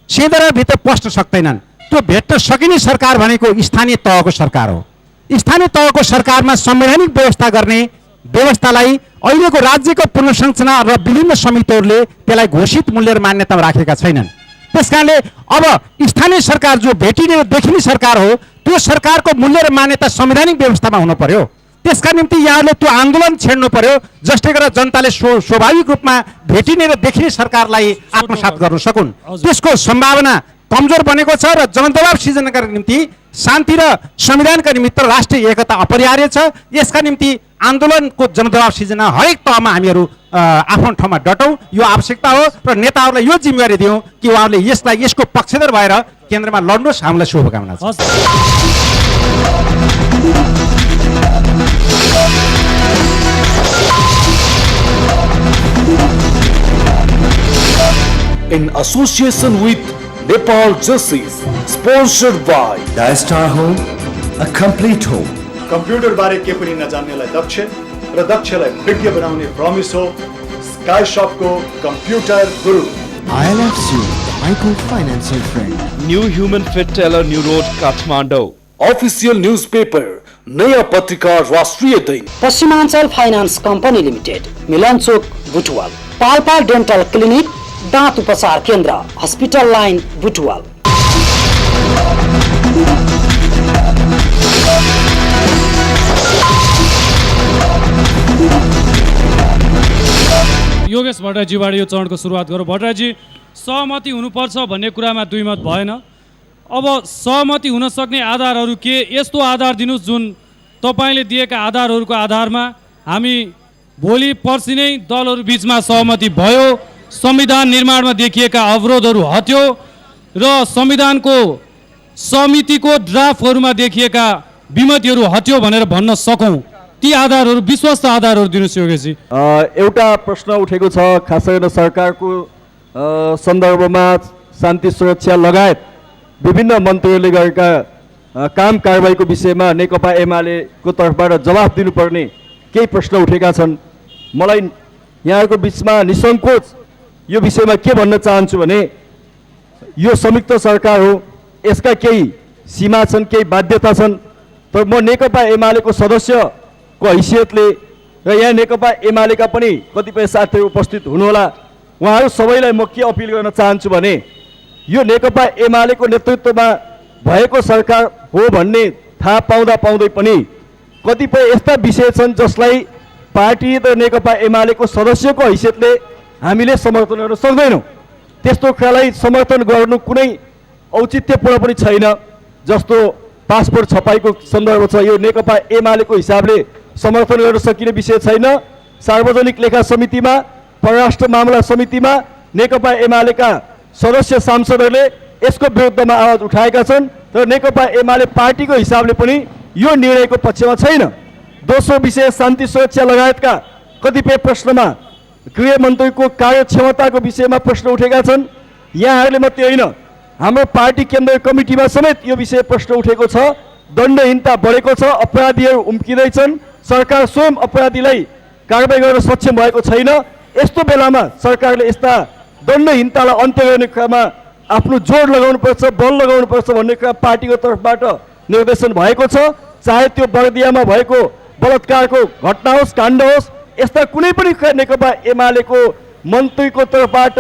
सिंहदरबारभित्र पस्न सक्दैनन्, त्यो भेट्न सकिने सरकार भनेको स्थानीय तहको सरकार हो। स्थानीय तहको सरकारमा संवैधानिक व्यवस्था गर्ने व्यवस्थालाई अहिलेको राज्यको पुनर्संरचना र विभिन्न समितिहरूले त्यसलाई घोषित मूल्य र मान्यतामा राखेका छैनन्। त्यसकारणले अब स्थानीय सरकार जो भेटिने र देखिने सरकार हो त्यो सरकारको मूल्य र मान्यता संवैधानिक व्यवस्थामा हुनु पर्यो। त्यसका निम्ति यहाँहरूले त्यो आन्दोलन छेड्नु पर्यो जसले गर्दा जनताले स्वाभाविक रूपमा भेटिने र देखिने सरकारलाई आत्मसात गर्न सकुन्। त्यसको सम्भावना कमजोर बनेको छ र जनदबाव सिर्जनाका निम्ति शान्ति र संविधानका निमित्त राष्ट्रिय एकता अपरिहार्य छ। यसका निम्ति आन्दोलनको जनदबाव सिर्जना हरेक तहमा हामीहरू आफ्नो ठाउँमा डटौँ, यो आवश्यकता हो र नेताहरूलाई यो जिम्मेवारी दिउँ कि उहाँहरूले यसको पक्षधर भएर केन्द्रमा लड्नुहोस्। हामीलाई शुभकामना छ। In association with Nepal Justice, sponsored by Dystar Home, a complete home. Computer बारे के पनि नजान्नेलाई दक्ष र दक्षलाई विज्ञ बनाउने प्रमिस हो sky शपको computer Guru. ILFC, the micro-financial friend. New Human Fit Teller, New Road, Kathmandu. Official newspaper, नया पत्रिका राष्ट्रिय दैनिक, पश्चिमाञ्चल फाइनान्स कम्पनी लिमिटेड, मिलन चोक बुटवल, पाल्पा डेन्टल क्लिनिक, दाँत उपचार केन्द्र, हस्पिटल लाइन बुटवल। योगेश भट्टराईजीबाट यो चरणको सुरुवात गरौँ। भट्टराईजी, सहमति हुनुपर्छ भन्ने कुरामा दुई मत भएन। अब सहमति हुन सक्ने आधारहरू के? यस्तो आधार दिनुहोस् जुन तपाईँले दिएका आधारहरूको आधारमा हामी भोलि पर्सि नै दलहरू बिचमा सहमति भयो, संविधान निर्माणमा देखिएका अवरोधहरू हट्यो र संविधानको समितिको ड्राफ्टहरूमा देखिएका विमतिहरू हट्यो भनेर भन्न सकौँ। ती आधारहरू, विश्वस्त आधारहरू दिनुहोस् योगेशजी। एउटा प्रश्न उठेको छ, खास गरेर सरकारको सन्दर्भमा शान्ति सुरक्षा लगायत विभिन्न मन्त्रीहरूले गरेका काम कारबाहीको विषयमा नेकपा एमालेको तर्फबाट जवाफ दिनुपर्ने केही प्रश्न उठेका छन्। मलाई यहाँको बिचमा निसङ्कोच यो विषयमा के भन्न चाहन्छु भने यो संयुक्त सरकार हो, यसका केही सीमा छन्, केही बाध्यता छन्। तर म नेकपा एमालेको सदस्यको हैसियतले र यहाँ नेकपा एमालेका पनि कतिपय साथीहरू उपस्थित हुनुहोला, उहाँहरू सबैलाई म के अपिल गर्न चाहन्छु भने यो नेकपा एमालेको नेतृत्वमा भएको सरकार हो भन्ने थाहा पाउँदा पाउँदै पनि कतिपय यस्ता विषय छन् जसलाई पार्टी र नेकपा एमालेको सदस्यको हैसियतले हामीले समर्थन गर्न सक्दैनौँ। त्यस्तो कुरालाई समर्थन गर्नु कुनै औचित्यपूर्ण पनि छैन। जस्तो पासपोर्ट छपाईको सन्दर्भ छ, यो नेकपा एमालेको हिसाबले समर्थन गर्न सकिने विषय छैन। सार्वजनिक लेखा समितिमा, परराष्ट्र मामला समितिमा नेकपा एमालेका सदस्य सांसदहरूले यसको विरुद्धमा आवाज उठाएका छन्, तर नेकपा एमाले पार्टीको हिसाबले पनि यो निर्णयको पक्षमा छैन। दोस्रो विषय शान्ति सुरक्षा लगायतका कतिपय प्रश्नमा गृहमन्त्रीको कार्यक्षमताको विषयमा प्रश्न उठेका छन्। यहाँहरूले मात्रै होइन, हाम्रो पार्टी केन्द्रीय कमिटीमा समेत यो विषय प्रश्न उठेको छ। दण्डहीनता बढेको छ, अपराधीहरू उम्किँदैछन्, सरकार स्वयं अपराधीलाई कारबाही गर्न सक्षम भएको छैन। यस्तो बेलामा सरकारले यस्ता दण्डहीनतालाई अन्त्य गर्ने क्रममा आफ्नो जोड लगाउनुपर्छ, बल लगाउनुपर्छ भन्ने कुरा पार्टीको तर्फबाट निर्देशन भएको छ। चाहे त्यो बर्दियामा भएको बलात्कारको घटना होस्, काण्ड होस्, यस्ता कुनै पनि नेकपा एमालेको मन्त्रीको तर्फबाट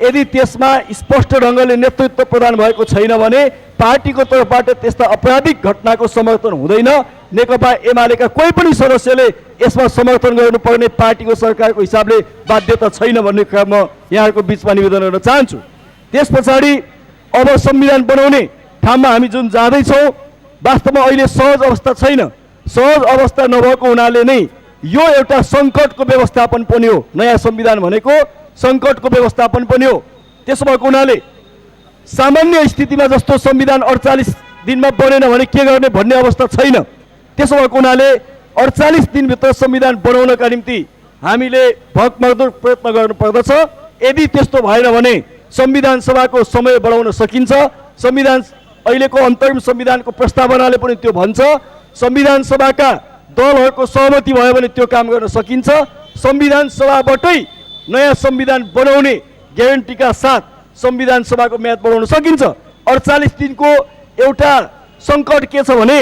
यदि त्यसमा स्पष्ट ढङ्गले नेतृत्व प्रदान भएको छैन भने पार्टीको तर्फबाट त्यस्ता आपराधिक घटनाको समर्थन हुँदैन। नेकपा एमालेका कोही पनि सदस्यले यसमा समर्थन गर्नुपर्ने पार्टीको सरकारको हिसाबले बाध्यता छैन भन्ने कुरा म यहाँहरूको बिचमा निवेदन गर्न चाहन्छु। त्यस पछाडि अब संविधान बनाउने ठाउँमा हामी जुन जाँदैछौँ, वास्तवमा अहिले सहज अवस्था छैन। सहज अवस्था नभएको हुनाले नै यो एउटा सङ्कटको व्यवस्थापन पनि हो। नयाँ संविधान भनेको सङ्कटको व्यवस्थापन पनि हो। त्यसो भएको हुनाले सामान्य स्थितिमा जस्तो संविधान 48 दिनमा बनेन भने के गर्ने भन्ने अवस्था छैन। त्यसो भएको हुनाले 48 दिनभित्र संविधान बनाउनका निम्ति हामीले भकमर्दो प्रयत्न गर्नुपर्दछ। यदि त्यस्तो भएन भने संविधान सभाको समय बढाउन सकिन्छ। संविधान अहिलेको अन्तरिम संविधानको प्रस्तावनाले पनि त्यो भन्छ। संविधान सभाका दलहरूको सहमति भयो भने त्यो काम गर्न सकिन्छ। संविधान सभाबाटै नयाँ संविधान बनाउने ग्यारेन्टीका साथ संविधान सभाको म्याद बढाउन सकिन्छ। 48 दिनको एउटा सङ्कट के छ भने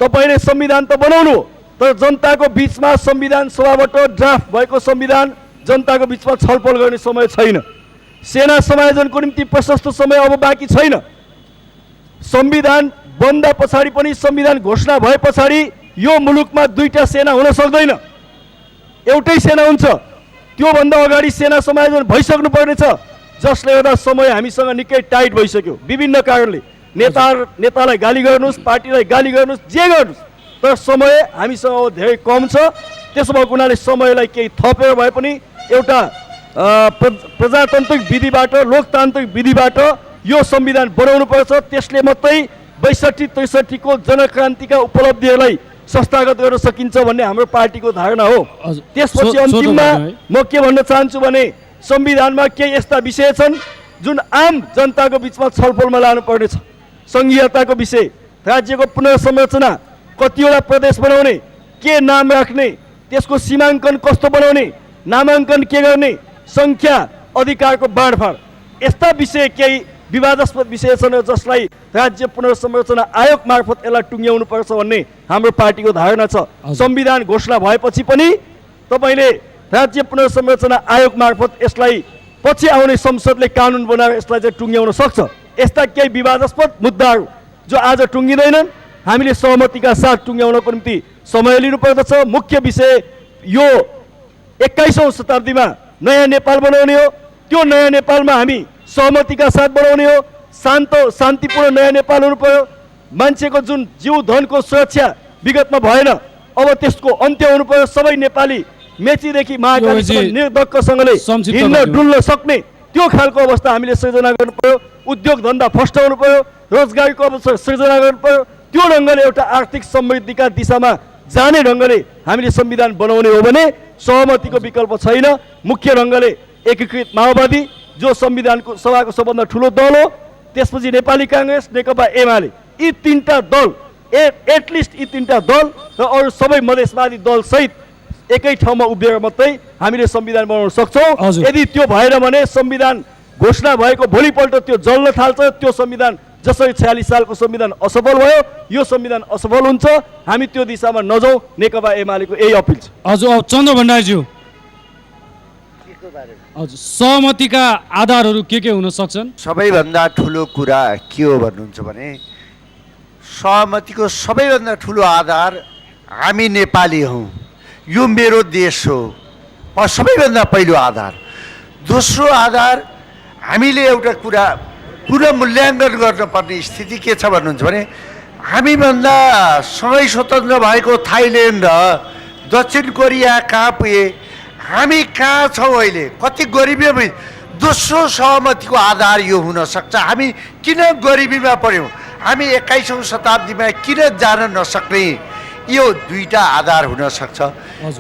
तपाईँले संविधान त बनाउनु, तर जनताको बिचमा संविधान सभाबाट ड्राफ्ट भएको संविधान जनताको बिचमा छलफल गर्ने समय छैन। सेना समायोजनको निम्ति प्रशस्त समय अब बाँकी छैन। संविधान बन्दा पछाडि पनि संविधान घोषणा भए पछाडि यो मुलुकमा दुईटा सेना हुन सक्दैन, एउटै सेना हुन्छ। त्योभन्दा अगाडि सेना समायोजन भइसक्नु पर्नेछ, जसले गर्दा समय हामीसँग निकै टाइट भइसक्यो विभिन्न कारणले। नेतालाई गाली गर्नुहोस्, पार्टीलाई गाली गर्नुहोस्, जे गर्नुहोस्, तर समय हामीसँग अब धेरै कम छ। त्यसो भएको हुनाले समयलाई केही थपेर भए पनि एउटा प्रजातान्त्रिक विधिबाट, लोकतान्त्रिक विधिबाट यो संविधान बनाउनु पर्छ। त्यसले मात्रै 62-63 को जनक्रान्तिका उपलब्धिहरूलाई संस्थागत गर्न सकिन्छ भन्ने हाम्रो पार्टीको धारणा हो। त्यसपछि अन्तिममा म के भन्न चाहन्छु भने संविधानमा केही यस्ता विषय छन् जुन आम जनताको बिचमा छलफलमा लानुपर्ने छ। सङ्घीयताको विषय, राज्यको पुनर्संरचना, कतिवटा प्रदेश बनाउने, के नाम राख्ने, त्यसको सीमाङ्कन कस्तो बनाउने, नामाङ्कन के गर्ने, सङ्ख्या, अधिकारको बाँडफाँड, यस्ता विषय केही विवादास्पद विषय छन् जसलाई राज्य पुनर्संरचना आयोग मार्फत यसलाई टुङ्ग्याउनु पर्छ भन्ने हाम्रो पार्टीको धारणा छ। संविधान घोषणा भएपछि पनि तपाईँले राज्य पुनर्संरचना आयोग मार्फत यसलाई पछि आउने संसदले कानुन बनाएर यसलाई चाहिँ टुङ्ग्याउन सक्छ। यस्ता केही विवादास्पद मुद्दाहरू जो आज टुङ्गिँदैनन्, हामीले सहमतिका साथ टुङ्ग्याउनको निम्ति समय लिनुपर्दछ। मुख्य विषय यो 21औं शताब्दीमा नयाँ नेपाल बनाउने हो। त्यो नयाँ नेपालमा हामी सहमतिका साथ बनाउने हो। शान्तिपूर्ण नयाँ नेपाल हुनु पर्यो। मान्छेको जुन जीव धनको सुरक्षा विगतमा भएन, अब त्यसको अन्त्य हुनु पर्यो। सबै नेपाली मेचीदेखि महाकालीसम्म निर्धक्कसँगले हिँड्न डुल्न सक्ने त्यो खालको अवस्था हामीले सृजना गर्नु पर्यो। उद्योग धन्दा फस्टाउनु पर्यो, रोजगारीको अवसर सृजना गर्नु पर्यो। त्यो ढङ्गले एउटा आर्थिक समृद्धिका दिशामा जाने ढङ्गले हामीले संविधान बनाउने हो भने सहमतिको विकल्प छैन। मुख्य ढङ्गले एकीकृत माओवादी जो संविधानको सभाको सबभन्दा ठुलो दल हो, त्यसपछि नेपाली काङ्ग्रेस, नेकपा एमाले, यी तीनटा दल, एटलिस्ट यी तीनटा दल र अरू सबै मधेसवादी दल सहित एकै ठाउँमा उभिएर मात्रै हामीले संविधान बनाउन सक्छौँ। यदि त्यो भएन भने संविधान घोषणा भएको भोलिपल्ट त्यो जल्न थाल्छ। त्यो संविधान जसरी 46 सालको संविधान असफल भयो, यो संविधान असफल हुन्छ। हामी त्यो दिशामा नजाउँ, नेकपा एमालेको यही अपिल छ। हजुर, अब चन्द्र भण्डारीज्यू, हजुर, सहमतिका आधारहरू के हुन सक्छन्? सबैभन्दा ठुलो कुरा के हो भन्नुहुन्छ भने सहमतिको सबैभन्दा ठुलो आधार हामी नेपाली हौँ, यो मेरो देश हो, सबैभन्दा पहिलो आधार। दोस्रो आधार हामीले एउटा कुरा पुनः मूल्याङ्कन गर्नुपर्ने स्थिति के छ भन्नुहुन्छ भने हामीभन्दा सँगै स्वतन्त्र भएको थाइल्यान्ड र दक्षिण कोरिया कहाँ पुगे, हामी कहाँ छौँ अहिले, कति गरिबीमा। दोस्रो सहमतिको आधार यो हुनसक्छ हामी किन गरिबीमा पर्यौँ, हामी 21औं शताब्दीमा किन जान नसक्ने, यो दुईटा आधार हुनसक्छ।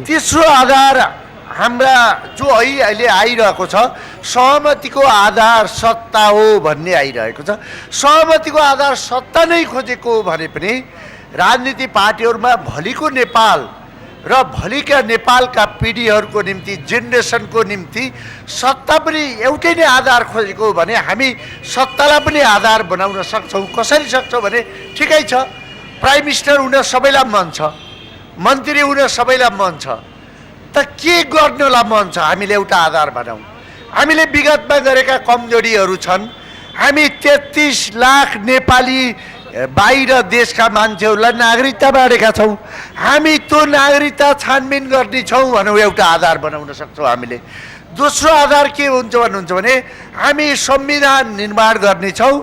तेस्रो आधार हाम्रा जो अहिले आइरहेको छ, सहमतिको आधार सत्ता हो भन्ने आइरहेको छ। सहमतिको आधार सत्ता नै खोजेको हो भने पनि राजनीति पार्टीहरूमा भोलिको नेपाल र भोलिका नेपालका पिँढीहरूको निम्ति, जेनेरेसनको निम्ति सत्ता पनि एउटै नै आधार खोजेको हो भने हामी सत्तालाई पनि आधार बनाउन सक्छौँ। कसरी सक्छौँ भने ठिकै छ, प्राइम मिनिस्टर हुन सबैलाई मन छ, मन्त्री हुन सबैलाई मन छ, त के गर्नलाई मन छ, हामीले एउटा आधार बनाऊँ। हामीले विगतमा गरेका कमजोरीहरू छन्, हामी 33 लाख नेपाली बाहिर देशका मान्छेहरूलाई नागरिकता बाँडेका छौँ। हामी त्यो नागरिकता छानबिन गर्नेछौँ भनौँ, एउटा आधार बनाउन सक्छौँ हामीले। दोस्रो आधार के हुन्छ भन्नुहुन्छ भने हामी संविधान निर्माण गर्नेछौँ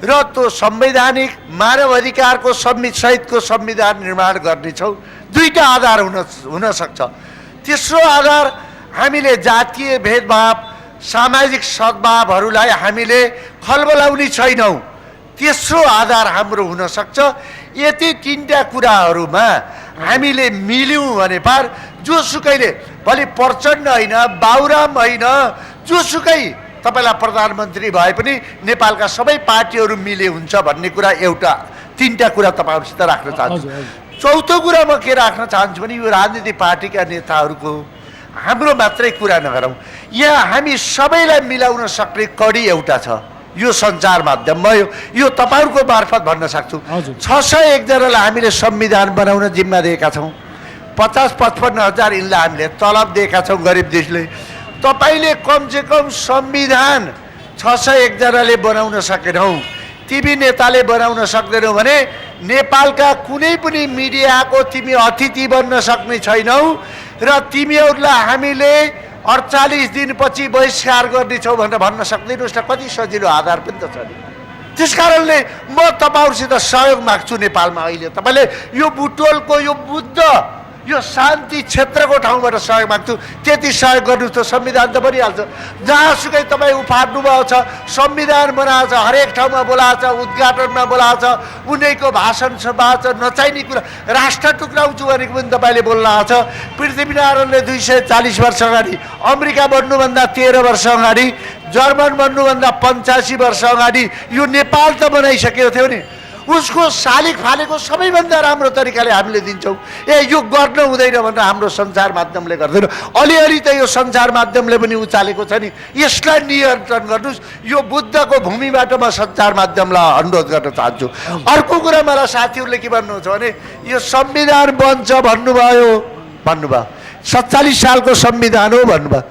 र त्यो संवैधानिक मानव अधिकारको सहितको संविधान निर्माण गर्नेछौँ। दुईटा आधार हुन सक्छ। तेस्रो आधार हामीले जातीय भेदभाव सामाजिक सद्भावहरूलाई हामीले खलबलाउने छैनौँ। तेस्रो आधार हाम्रो हुन सक्छ। यति तीनटा कुराहरूमा हामीले मिल्यौँ भने पार जोसुकैले भोलि प्रचण्ड होइन, बाबुराम होइन, जोसुकै तपाईँलाई प्रधानमन्त्री भए पनि नेपालका सबै पार्टीहरू मिले हुन्छ भन्ने कुरा एउटा तीनटा कुरा तपाईँहरूसित राख्न चाहन्छु। चौथो कुरा म के राख्न चाहन्छु भने यो राजनीतिक पार्टीका नेताहरूको हाम्रो मात्रै कुरा नगरौँ, यहाँ हामी सबैलाई मिलाउन सक्ने कडी एउटा छ, यो सञ्चार माध्यम। म यो तपाईँहरूको मार्फत भन्न सक्छु। 601 जनालाई हामीले संविधान बनाउन जिम्मा दिएका छौँ। 50-55 हजार यिनलाई हामीले तलब दिएका छौँ गरिब देशले। तपाईँले कमसेकम संविधान 601 जनाले बनाउन सकेनौ, तिमी नेताले बनाउन सक्दैनौ भने नेपालका कुनै पनि मिडियाको तिमी अतिथि बन्न सक्ने छैनौ र तिमीहरूलाई हामीले 48 दिनपछि बहिष्कार गर्नेछौँ भनेर भन्न सक्दैनस् त। कति सजिलो आधार पनि त छ नि। त्यस कारणले म तपाईँहरूसित सहयोग माग्छु नेपालमा। अहिले तपाईँले यो बुटोलको यो बुद्ध यो शान्ति क्षेत्रको ठाउँबाट सहयोग माग्छु। त्यति सहयोग गर्नुहोस् त संविधान त बनिहाल्छ। जहाँसुकै तपाईँ उफार्नु भएको छ, संविधान बनाएको छ, हरेक ठाउँमा बोलाएको छ, उद्घाटनमा बोलाएको छ, उनीको भाषण सभा छ, नचाहिने कुरा राष्ट्र टुक्राउँछु भनेको पनि तपाईँले बोल्नु छ। पृथ्वीनारायणले 240 वर्ष अगाडि, अमेरिका बन्नुभन्दा 13 वर्ष अगाडि, जर्मन बन्नुभन्दा 85 वर्ष अगाडि यो नेपाल त बनाइसकेको थियो नि। उसको शालिक फालेको सबैभन्दा राम्रो तरिकाले हामीले दिन्छौँ। यो गर्न हुँदैन भनेर हाम्रो सञ्चार माध्यमले गर्दैन। अलिअलि त यो सञ्चार माध्यमले पनि उचालेको छ नि, यसलाई नियन्त्रण गर्नुहोस्। यो बुद्धको भूमिबाट म सञ्चार माध्यमलाई अनुरोध गर्न चाहन्छु। अर्को कुरा मलाई साथीहरूले के भन्नुहुन्छ भने यो संविधान बन्छ भन्नुभयो, 47 सालको संविधान हो भन्नुभयो।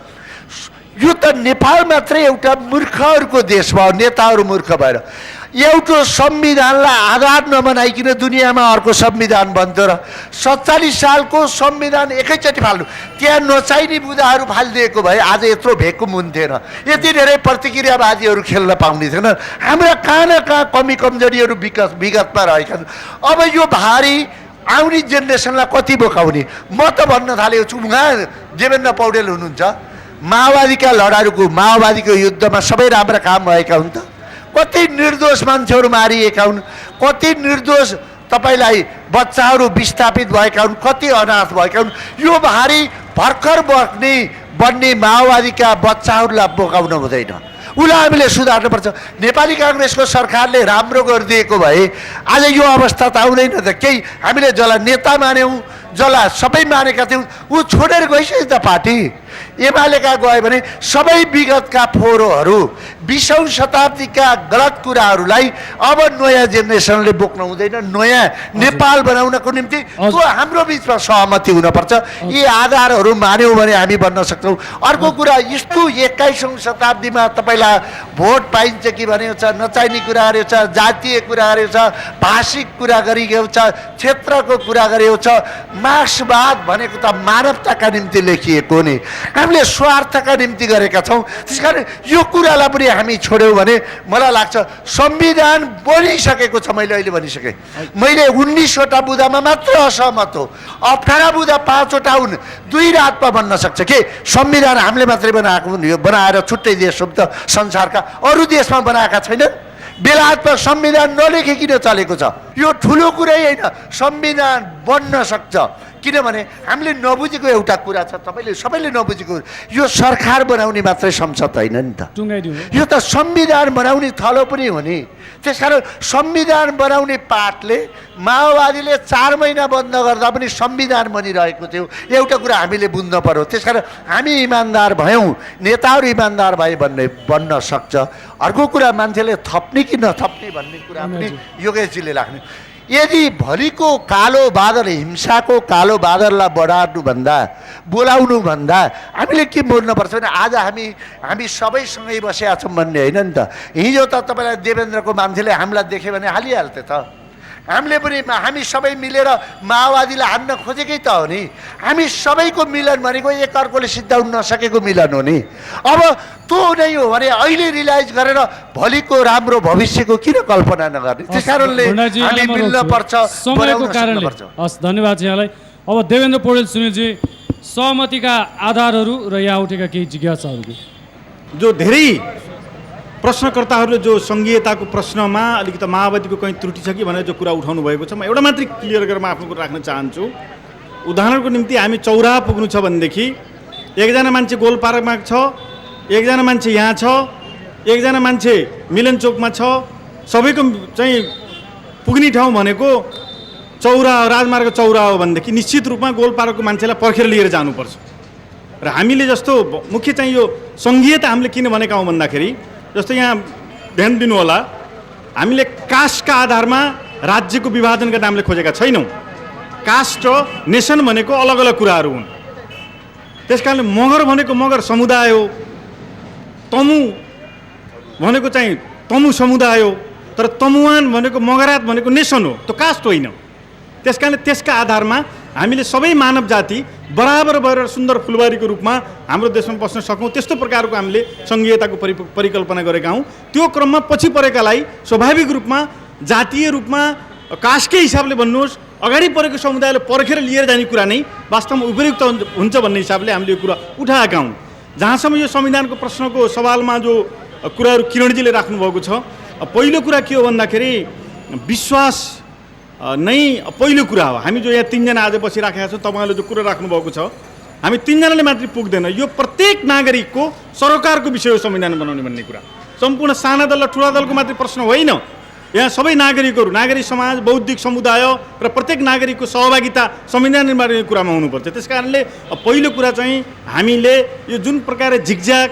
यो त नेपाल मात्रै एउटा मूर्खहरूको देश भयो, नेताहरू मूर्ख भएर एउटा संविधानलाई आधार नबनाइकन दुनियाँमा अर्को संविधान बन्थ्यो र 47 सालको संविधान एकैचोटि फाल्नु, त्यहाँ नचाहिने बुदाहरू फालिदिएको भए आज यत्रो भेकुम हुन्थेन, यति धेरै प्रतिक्रियावादीहरू खेल्न पाउने थिएन। हाम्रा कहाँ न कहाँ कमी कमजोरीहरू विगतमा रहेका छन्। अब यो भारी आउने जेनेरेसनलाई कति बोकाउने? म त भन्न थालेको छु, उहाँ देवेन्द्र पौडेल हुनुहुन्छ, माओवादीका लडारुको माओवादीको युद्धमा सबै राम्रा काम भएका हुन् त। कति निर्दोष मान्छेहरू मारिएका हुन्, कति निर्दोष तपाईँलाई बच्चाहरू विस्थापित भएका हुन्, कति अनाथ भएका हुन्। यो भारी भर्खर बन्ने माओवादीका बच्चाहरूलाई बोकाउन हुँदैन, उसलाई हामीले सुधार्नुपर्छ। नेपाली काङ्ग्रेसको सरकारले राम्रो गरिदिएको भए आज यो अवस्था त आउँदैन त। केही हामीले जसलाई नेता मान्यौँ, जसलाई सबै मानेका थियौँ, ऊ छोडेर गइसक्यो त पार्टी। एमालेका गयो भने सबै विगतका फोहोरहरू 20औं शताब्दीका गलत कुराहरूलाई अब नयाँ जेनेरेसनले बोक्न हुँदैन। नयाँ नेपाल बनाउनको निम्ति त्यो हाम्रो बिचमा सहमति हुनपर्छ। यी आधारहरू मान्यौँ भने हामी बन्न सक्छौँ। अर्को कुरा, यस्तो 21औं शताब्दीमा तपाईँलाई भोट पाइन्छ कि भनेको छ, नचाहिने कुराहरू छ, जातीय कुराहरू छ, भाषिक कुरा गरिएको छ, क्षेत्रको कुरा गरेको छ। मार्क्सवाद भनेको त मानवताका निम्ति लेखिएको नि, हामीले स्वार्थका निम्ति गरेका छौँ। त्यसकारण यो कुरालाई पनि हामी छोड्यौँ भने मलाई लाग्छ संविधान बनिसकेको छ। मैले अहिले भनिसकेँ, मैले 19वटा बुँदामा मात्र असहमत हो, 18 बुँदा 5वटा हुन्, 2 रातमा बन्न सक्छ के संविधान हामीले मात्रै बनाएको हुन्। यो बनाएर छुट्टै देश हो त, संसारका अरू देशमा बनाएका छैनन्। बेलायतमा संविधान नलेखिकन चलेको छ। यो ठुलो कुरै होइन, संविधान बन्न सक्छ। किनभने हामीले नबुझेको एउटा कुरा छ, तपाईँले सबैले नबुझेको, यो सरकार बनाउने मात्रै संसद होइन नि त, यो त संविधान बनाउने थलो पनि हो नि। त्यसकारण संविधान बनाउने पाठले माओवादीले 4 महिना बन्द गर्दा पनि संविधान बनिरहेको थियो। एउटा कुरा हामीले बुझ्नु पर्यो। त्यसकारण हामी इमान्दार भयौँ, नेताहरू इमान्दार भए बन्न सक्छ। अर्को कुरा, मान्छेले थप्ने कि नथप्ने भन्ने कुरा पनि योगेशजीले राख्ने। यदि भोलिको कालो बादल, हिंसाको कालो बादललाई बढाउनुभन्दा बोलाउनुभन्दा हामीले के बोल्नुपर्छ भने आज हामी सबैसँगै बसेका छौँ भन्ने होइन नि त। हिजो त तपाईँलाई देवेन्द्रको मान्छेले हामीलाई देख्यो भने हालिहाल्थे त। हामीले पनि हामी सबै मिलेर माओवादीलाई हान्न खोजेकै त हो नि। हामी सबैको मिलन भनेको एकअर्कोले सिद्धाउन नसकेको मिलन हो नि। अब त्यो नै हो भने अहिले रियलाइज गरेर भोलिको राम्रो भविष्यको किन कल्पना नगर्ने? त्यस कारणले हामी मिल्न पर्छ, समयको कारणले। हस्, धन्यवाद यहाँलाई। अब देवेन्द्र पौडेल सुनिलजी, सहमतिका आधारहरू र यहाँ उठेका केही जिज्ञासाहरू। जो धेरै प्रश्नकर्ताहरूले जो सङ्घीयताको प्रश्नमा अलिकति माओवादीको कहीँ त्रुटि छ कि भनेर जो कुरा उठाउनु भएको छ, म एउटा मात्रै क्लियर गरेर म आफ्नो कुरा राख्न चाहन्छु। उदाहरणको निम्ति हामी चौराहा पुग्नु छ भनेदेखि एकजना मान्छे गोलपार्कमा छ, एकजना मान्छे यहाँ छ, एकजना मान्छे मिलन चोकमा छ। सबैको चाहिँ पुग्ने ठाउँ भनेको चौराहा, राजमार्ग चौराहा हो भनेदेखि निश्चित रूपमा गोलपार्कको मान्छेलाई पर्खेर लिएर जानुपर्छ। र हामीले जस्तो मुख्य चाहिँ यो सङ्घीयता हामीले किन भनेका हौँ भन्दाखेरि, जस्तो यहाँ ध्यान दिनु होला, हामीले कास्टका आधारमा राज्यको विभाजन गर्न हामीले खोजेका छैनौँ। कास्ट र नेसन भनेको अलग अलग कुराहरू हुन्। त्यस कारणले मगर भनेको मगर समुदाय हो, तमु भनेको चाहिँ तमु समुदाय हो, तर तमुवान भनेको मगरात भनेको नेसन हो, त्यो कास्ट होइन। त्यस कारणले त्यसका आधारमा हामीले सबै मानव जाति बराबर भएर सुन्दर फुलबारीको रूपमा हाम्रो देशमा बस्न सकौँ, त्यस्तो प्रकारको हामीले सङ्घीयताको परिकल्पना गरेका हौँ। त्यो क्रममा पछि परेकालाई स्वाभाविक रूपमा जातीय रूपमा कास्टकै हिसाबले भन्नुहोस्, अगाडि परेको समुदायले पर्खेर लिएर जाने कुरा नै वास्तवमा उपयुक्त हुन्छ भन्ने हिसाबले हामीले यो कुरा उठाएका हौँ। जहाँसम्म यो संविधानको प्रश्नको सवालमा जो कुराहरू किरणजीले राख्नुभएको छ, पहिलो कुरा के हो भन्दाखेरि विश्वास नै पहिलो कुरा हो। हामी जो यहाँ तीनजना आज बसिराखेका छौँ, तपाईँहरूले जो कुरा राख्नुभएको छ, हामी तीनजनाले मात्रै पुग्दैन। यो प्रत्येक नागरिकको सरकारको विषय हो संविधान बनाउने भन्ने कुरा। सम्पूर्ण साना दल र ठुला दलको मात्रै प्रश्न होइन। यहाँ सबै नागरिकहरू, नागरिक समाज, बौद्धिक समुदाय र प्रत्येक नागरिकको सहभागिता संविधान निर्माणको कुरामा हुनुपर्छ। त्यस कारणले पहिलो कुरा चाहिँ हामीले यो जुन प्रकारले झिकझ्याक,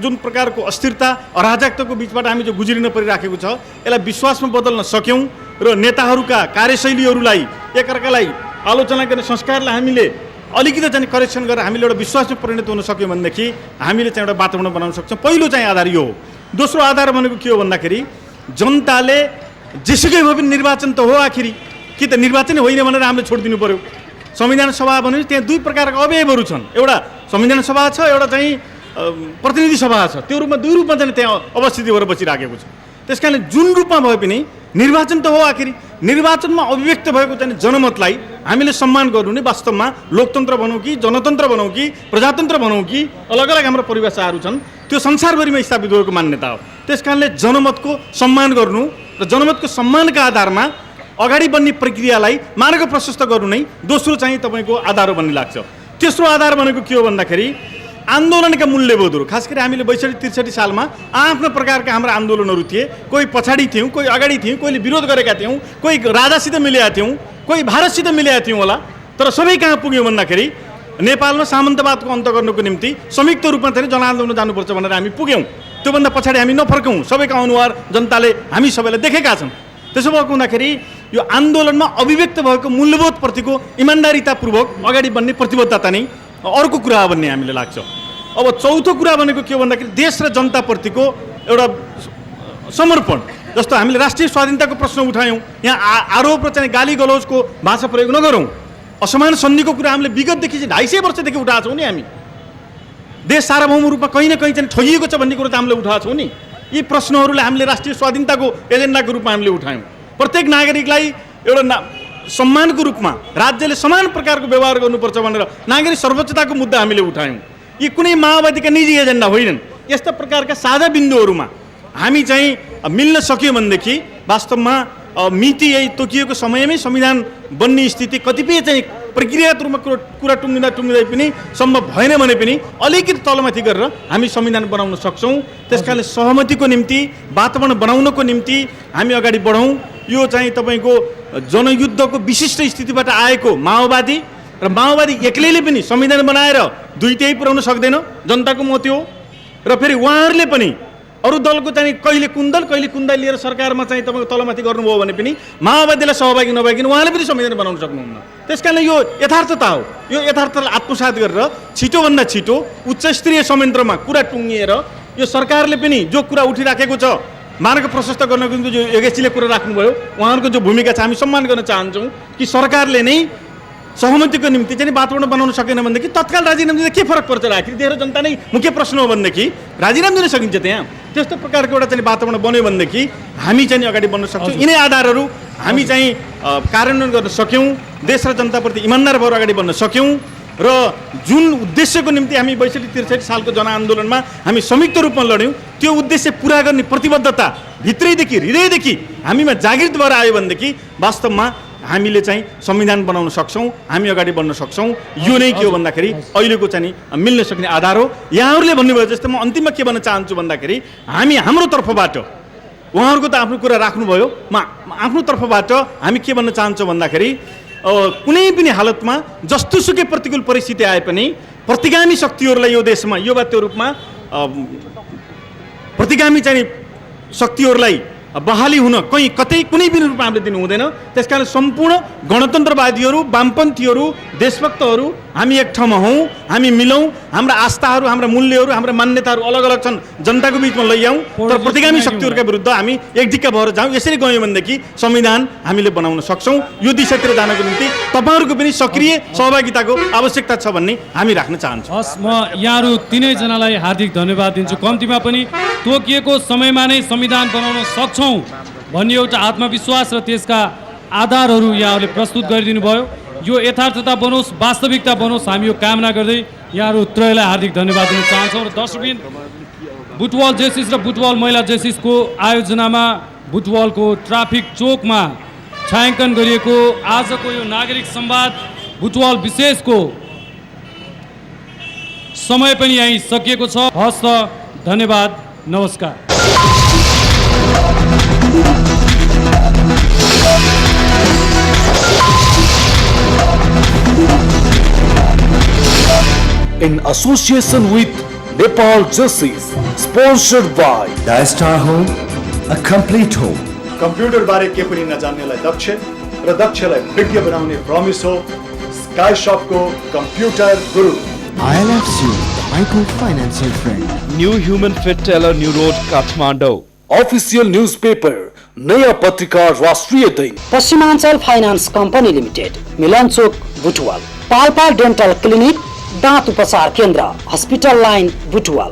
जुन प्रकारको अस्थिरता, अराजकताको बिचबाट हामी जो गुज्रिन परिराखेको छ, यसलाई विश्वासमा बदल्न सक्यौँ र नेताहरूका कार्यशैलीहरूलाई, एकअर्कालाई आलोचना गर्ने संस्कारलाई हामीले अलिकति चाहिँ करेक्सन गरेर हामीले एउटा विश्वासमा परिणत हुन सक्यौँ भनेदेखि हामीले चाहिँ एउटा वातावरण बनाउन सक्छौँ। पहिलो चाहिँ आधार यो हो। दोस्रो आधार भनेको के हो भन्दाखेरि जनताले जेसुकै भए पनि निर्वाचन त हो, आखिरी कि त निर्वाचन होइन भनेर हामीले छोडिदिनु पर्यो। संविधान सभा भनेपछि त्यहाँ दुई प्रकारका अवयवहरू छन्। एउटा संविधान सभा छ, एउटा चाहिँ प्रतिनिधि सभा छ। त्यो रूपमा दुई रूपमा चाहिँ त्यहाँ अवस्थित भएर बसिराखेको छ। त्यस कारणले जुन रूपमा भए पनि निर्वाचन त हो, आखिरी निर्वाचनमा अभिव्यक्त भएको चाहिँ जनमतलाई हामीले सम्मान गर्नु नै वास्तवमा लोकतन्त्र भनौँ कि जनतन्त्र भनौँ कि प्रजातन्त्र भनौँ कि अलग अलग हाम्रो परिभाषाहरू छन्, त्यो संसारभरिमा स्थापित भएको मान्यता हो। त्यस कारणले जनमतको सम्मान गर्नु र जनमतको सम्मानका आधारमा अगाडि बढ्ने प्रक्रियालाई मार्ग प्रशस्त गर्नु नै दोस्रो चाहिँ तपाईँको आधार हो भन्ने लाग्छ। तेस्रो आधार भनेको के हो भन्दाखेरि आन्दोलनका मूल्यबोधहरू। खास गरी हामीले 62-63 सालमा आफ्नो प्रकारका हाम्रा आन्दोलनहरू थिए। कोही पछाडि थियौँ, कोही अगाडि थियौँ, कोहीले विरोध गरेका थियौँ, कोही राजासित मिलेका थियौँ, कोही भारतसित मिलेका थियौँ होला। तर सबै कहाँ पुग्यौँ भन्दाखेरि नेपालमा सामन्तवादको अन्त गर्नुको निम्ति संयुक्त रूपमा चाहिँ जनआन्दोलन जानुपर्छ भनेर हामी पुग्यौँ। त्योभन्दा पछाडि हामी नफर्कौँ। सबैको अनुहार जनताले हामी सबैलाई देखेका छन्। त्यसो भएको हुँदाखेरि यो आन्दोलनमा अभिव्यक्त भएको मूल्यबोधप्रतिको इमान्दारितापूर्वक अगाडि बढ्ने प्रतिबद्धता नै अर्को कुरा हो भन्ने हामीले लाग्छ। अब चौथो कुरा भनेको के हो भन्दाखेरि देश र जनताप्रतिको एउटा समर्पण। जस्तो हामीले राष्ट्रिय स्वाधीनताको प्रश्न उठायौँ, यहाँ आरोप र चाहिँ गाली गलौजको भाषा प्रयोग नगरौँ। असमान सन्धिको कुरा हामीले विगतदेखि चाहिँ 250 वर्षदेखि उठाएको छौँ नि। हामी देश सार्वभौम रूपमा कहीँ न कहीँ चाहिँ ठगिएको छ भन्ने कुरो त हामीले उठाएको छौँ नि। यी प्रश्नहरूलाई हामीले राष्ट्रिय स्वाधीनताको एजेन्डाको रूपमा हामीले उठायौँ। प्रत्येक नागरिकलाई एउटा सम्मानको रूपमा राज्यले समान प्रकारको व्यवहार गर्नुपर्छ भनेर नागरिक सर्वोच्चताको मुद्दा हामीले उठायौँ। यी कुनै माओवादीका निजी एजेन्डा होइनन्। यस्ता प्रकारका साझा बिन्दुहरूमा हामी चाहिँ मिल्न सक्यो भनेदेखि वास्तवमा मिति यही तोकिएको समयमै संविधान बन्ने स्थिति कतिपय चाहिँ प्रक्रियागत रूपमा कुरा टुङ्गिँदै पनि सम्भव भएन भने पनि अलिकति तलमाथि गरेर हामी संविधान बनाउन सक्छौँ। त्यस कारणले सहमतिको निम्ति, वातावरण बनाउनको निम्ति हामी अगाडि बढौँ। यो चाहिँ तपाईँको जनयुद्धको विशिष्ट स्थितिबाट आएको माओवादी र माओवादी एक्लैले पनि संविधान बनाएर दुईटै पुर्याउन सक्दैन, जनताको मत हो। र फेरि उहाँहरूले पनि अरू दलको चाहिँ कहिले कुन्दा लिएर सरकारमा चाहिँ तपाईँको तलमाथि गर्नुभयो भने पनि माओवादीलाई सहभागी नभइकन उहाँले पनि संविधान बनाउन सक्नुहुन्न। त्यस कारणले यो यथार्थता हो। यो यथार्थतालाई आत्मसात गरेर छिटोभन्दा छिटो उच्च स्तरीय संयन्त्रमा कुरा टुङ्गिएर यो सरकारले पनि जो कुरा उठिराखेको छ मार्ग प्रशस्त गर्नको निम्ति जो योगेशजीले कुरा राख्नुभयो उहाँहरूको जो भूमिका छ हामी सम्मान गर्न चाहन्छौँ कि सरकारले नै सहमतिको निम्ति चाहिँ वातावरण बनाउन सकेन भनेदेखि तत्काल राजीनामा दिँदा के फरक पर्छ र आखिर देखेर जनता नै मुख्य प्रश्न हो भनेदेखि राजीनामा दिन सकिन्छ त्यहाँ। त्यस्तो प्रकारको एउटा चाहिँ वातावरण बन्यो भनेदेखि हामी चाहिँ अगाडि बढ्न सक्छौँ। यिनै आधारहरू हामी चाहिँ कार्यान्वयन गर्न सक्यौँ, देश र जनताप्रति इमान्दार भएर अगाडि बढ्न सक्यौँ र जुन उद्देश्यको निम्ति हामी 62-63 सालको जनआन्दोलनमा हामी संयुक्त रूपमा लड्यौँ त्यो उद्देश्य पुरा गर्ने प्रतिबद्धता भित्रैदेखि हृदयदेखि हामीमा जागृत भएर आयो भनेदेखि वास्तवमा हामीले चाहिँ संविधान बनाउन सक्छौँ, हामी अगाडि बढ्न सक्छौँ। यो नै के हो भन्दाखेरि अहिलेको चाहिँ मिल्न सक्ने आधार हो। यहाँहरूले भन्नुभयो जस्तो म अन्तिममा के भन्न चाहन्छु भन्दाखेरि हामी हाम्रो तर्फबाट उहाँहरूको त आफ्नो कुरा राख्नुभयो, म आफ्नो तर्फबाट हामी के भन्न चाहन्छौँ भन्दाखेरि कुनै पनि हालतमा जस्तोसुकै प्रतिकूल परिस्थिति आए पनि प्रतिगामी शक्तिहरूलाई यो देशमा यो वा त्यो रूपमा प्रतिगामी चाहिँ शक्तिहरूलाई बहाली हुन कतै कुनै पनि रूपमा हामीले दिनु हुँदैन। त्यसकारण सम्पूर्ण गणतन्त्रवादीहरू, वामपन्थीहरू, देशभक्तहरू हामी एक ठाउँमा हौँ, हामी मिलौँ, हाम्रा आस्थाहरू, हाम्रा मूल्यहरू, हाम्रा मान्यताहरू अलग अलग छन्, जनताको बिचमा लैजाउँ तर प्रतिगामी शक्तिहरूका विरुद्ध हामी एकडिक्का भएर जाउँ। यसरी गयौँ भनेदेखि संविधान हामीले बनाउन सक्छौँ। यो दिशातिर जानको निम्ति तपाईँहरूको पनि सक्रिय सहभागिताको आवश्यकता छ भन्ने हामी राख्न चाहन्छौँ। हस्, म यहाँहरू तिनैजनालाई हार्दिक धन्यवाद दिन्छु। कम्तीमा पनि तोकिएको समयमा नै संविधान बनाउन सक्छौँ भन्ने एउटा आत्मविश्वास र त्यसका आधारहरू यहाँहरूले प्रस्तुत गरिदिनु भयो। यो यथार्थता बनोस्, वास्तविकता बनोस्, हामी यो कामना गर्दै यहाँहरू त्रयलाई हार्दिक धन्यवाद दिन चाहन्छौँ। र दर्शकबिन, बुटवल जेसिस र बुटवल महिला जेसिसको आयोजनामा बुटवलको ट्राफिक चोकमा छायाङ्कन गरिएको आजको यो नागरिक संवाद बुटवल विशेषको समय पनि यहीँ सकिएको छ। हस् त, धन्यवाद, नमस्कार। In association with Nepal Justice, sponsored by The Star Home, a complete home. Computer बारे के पनि नजान्नेलाई दक्ष र दक्षलाई विज्ञ बनाउने प्रमिस हो स्काई शपको कम्प्युटर गुरु। ILFC, microfinancial friend. New Human Fit Teller, New Road, Kathmandu. Official newspaper, नया पत्रिका राष्ट्रिय दैनिक, पश्चिमाञ्चल फाइनान्स कम्पनी लिमिटेड, मिलन चोक बुटवल, पाल्पा डेन्टल क्लिनिक, दाँत उपचार केन्द्र, हस्पिटल लाइन बुटवल।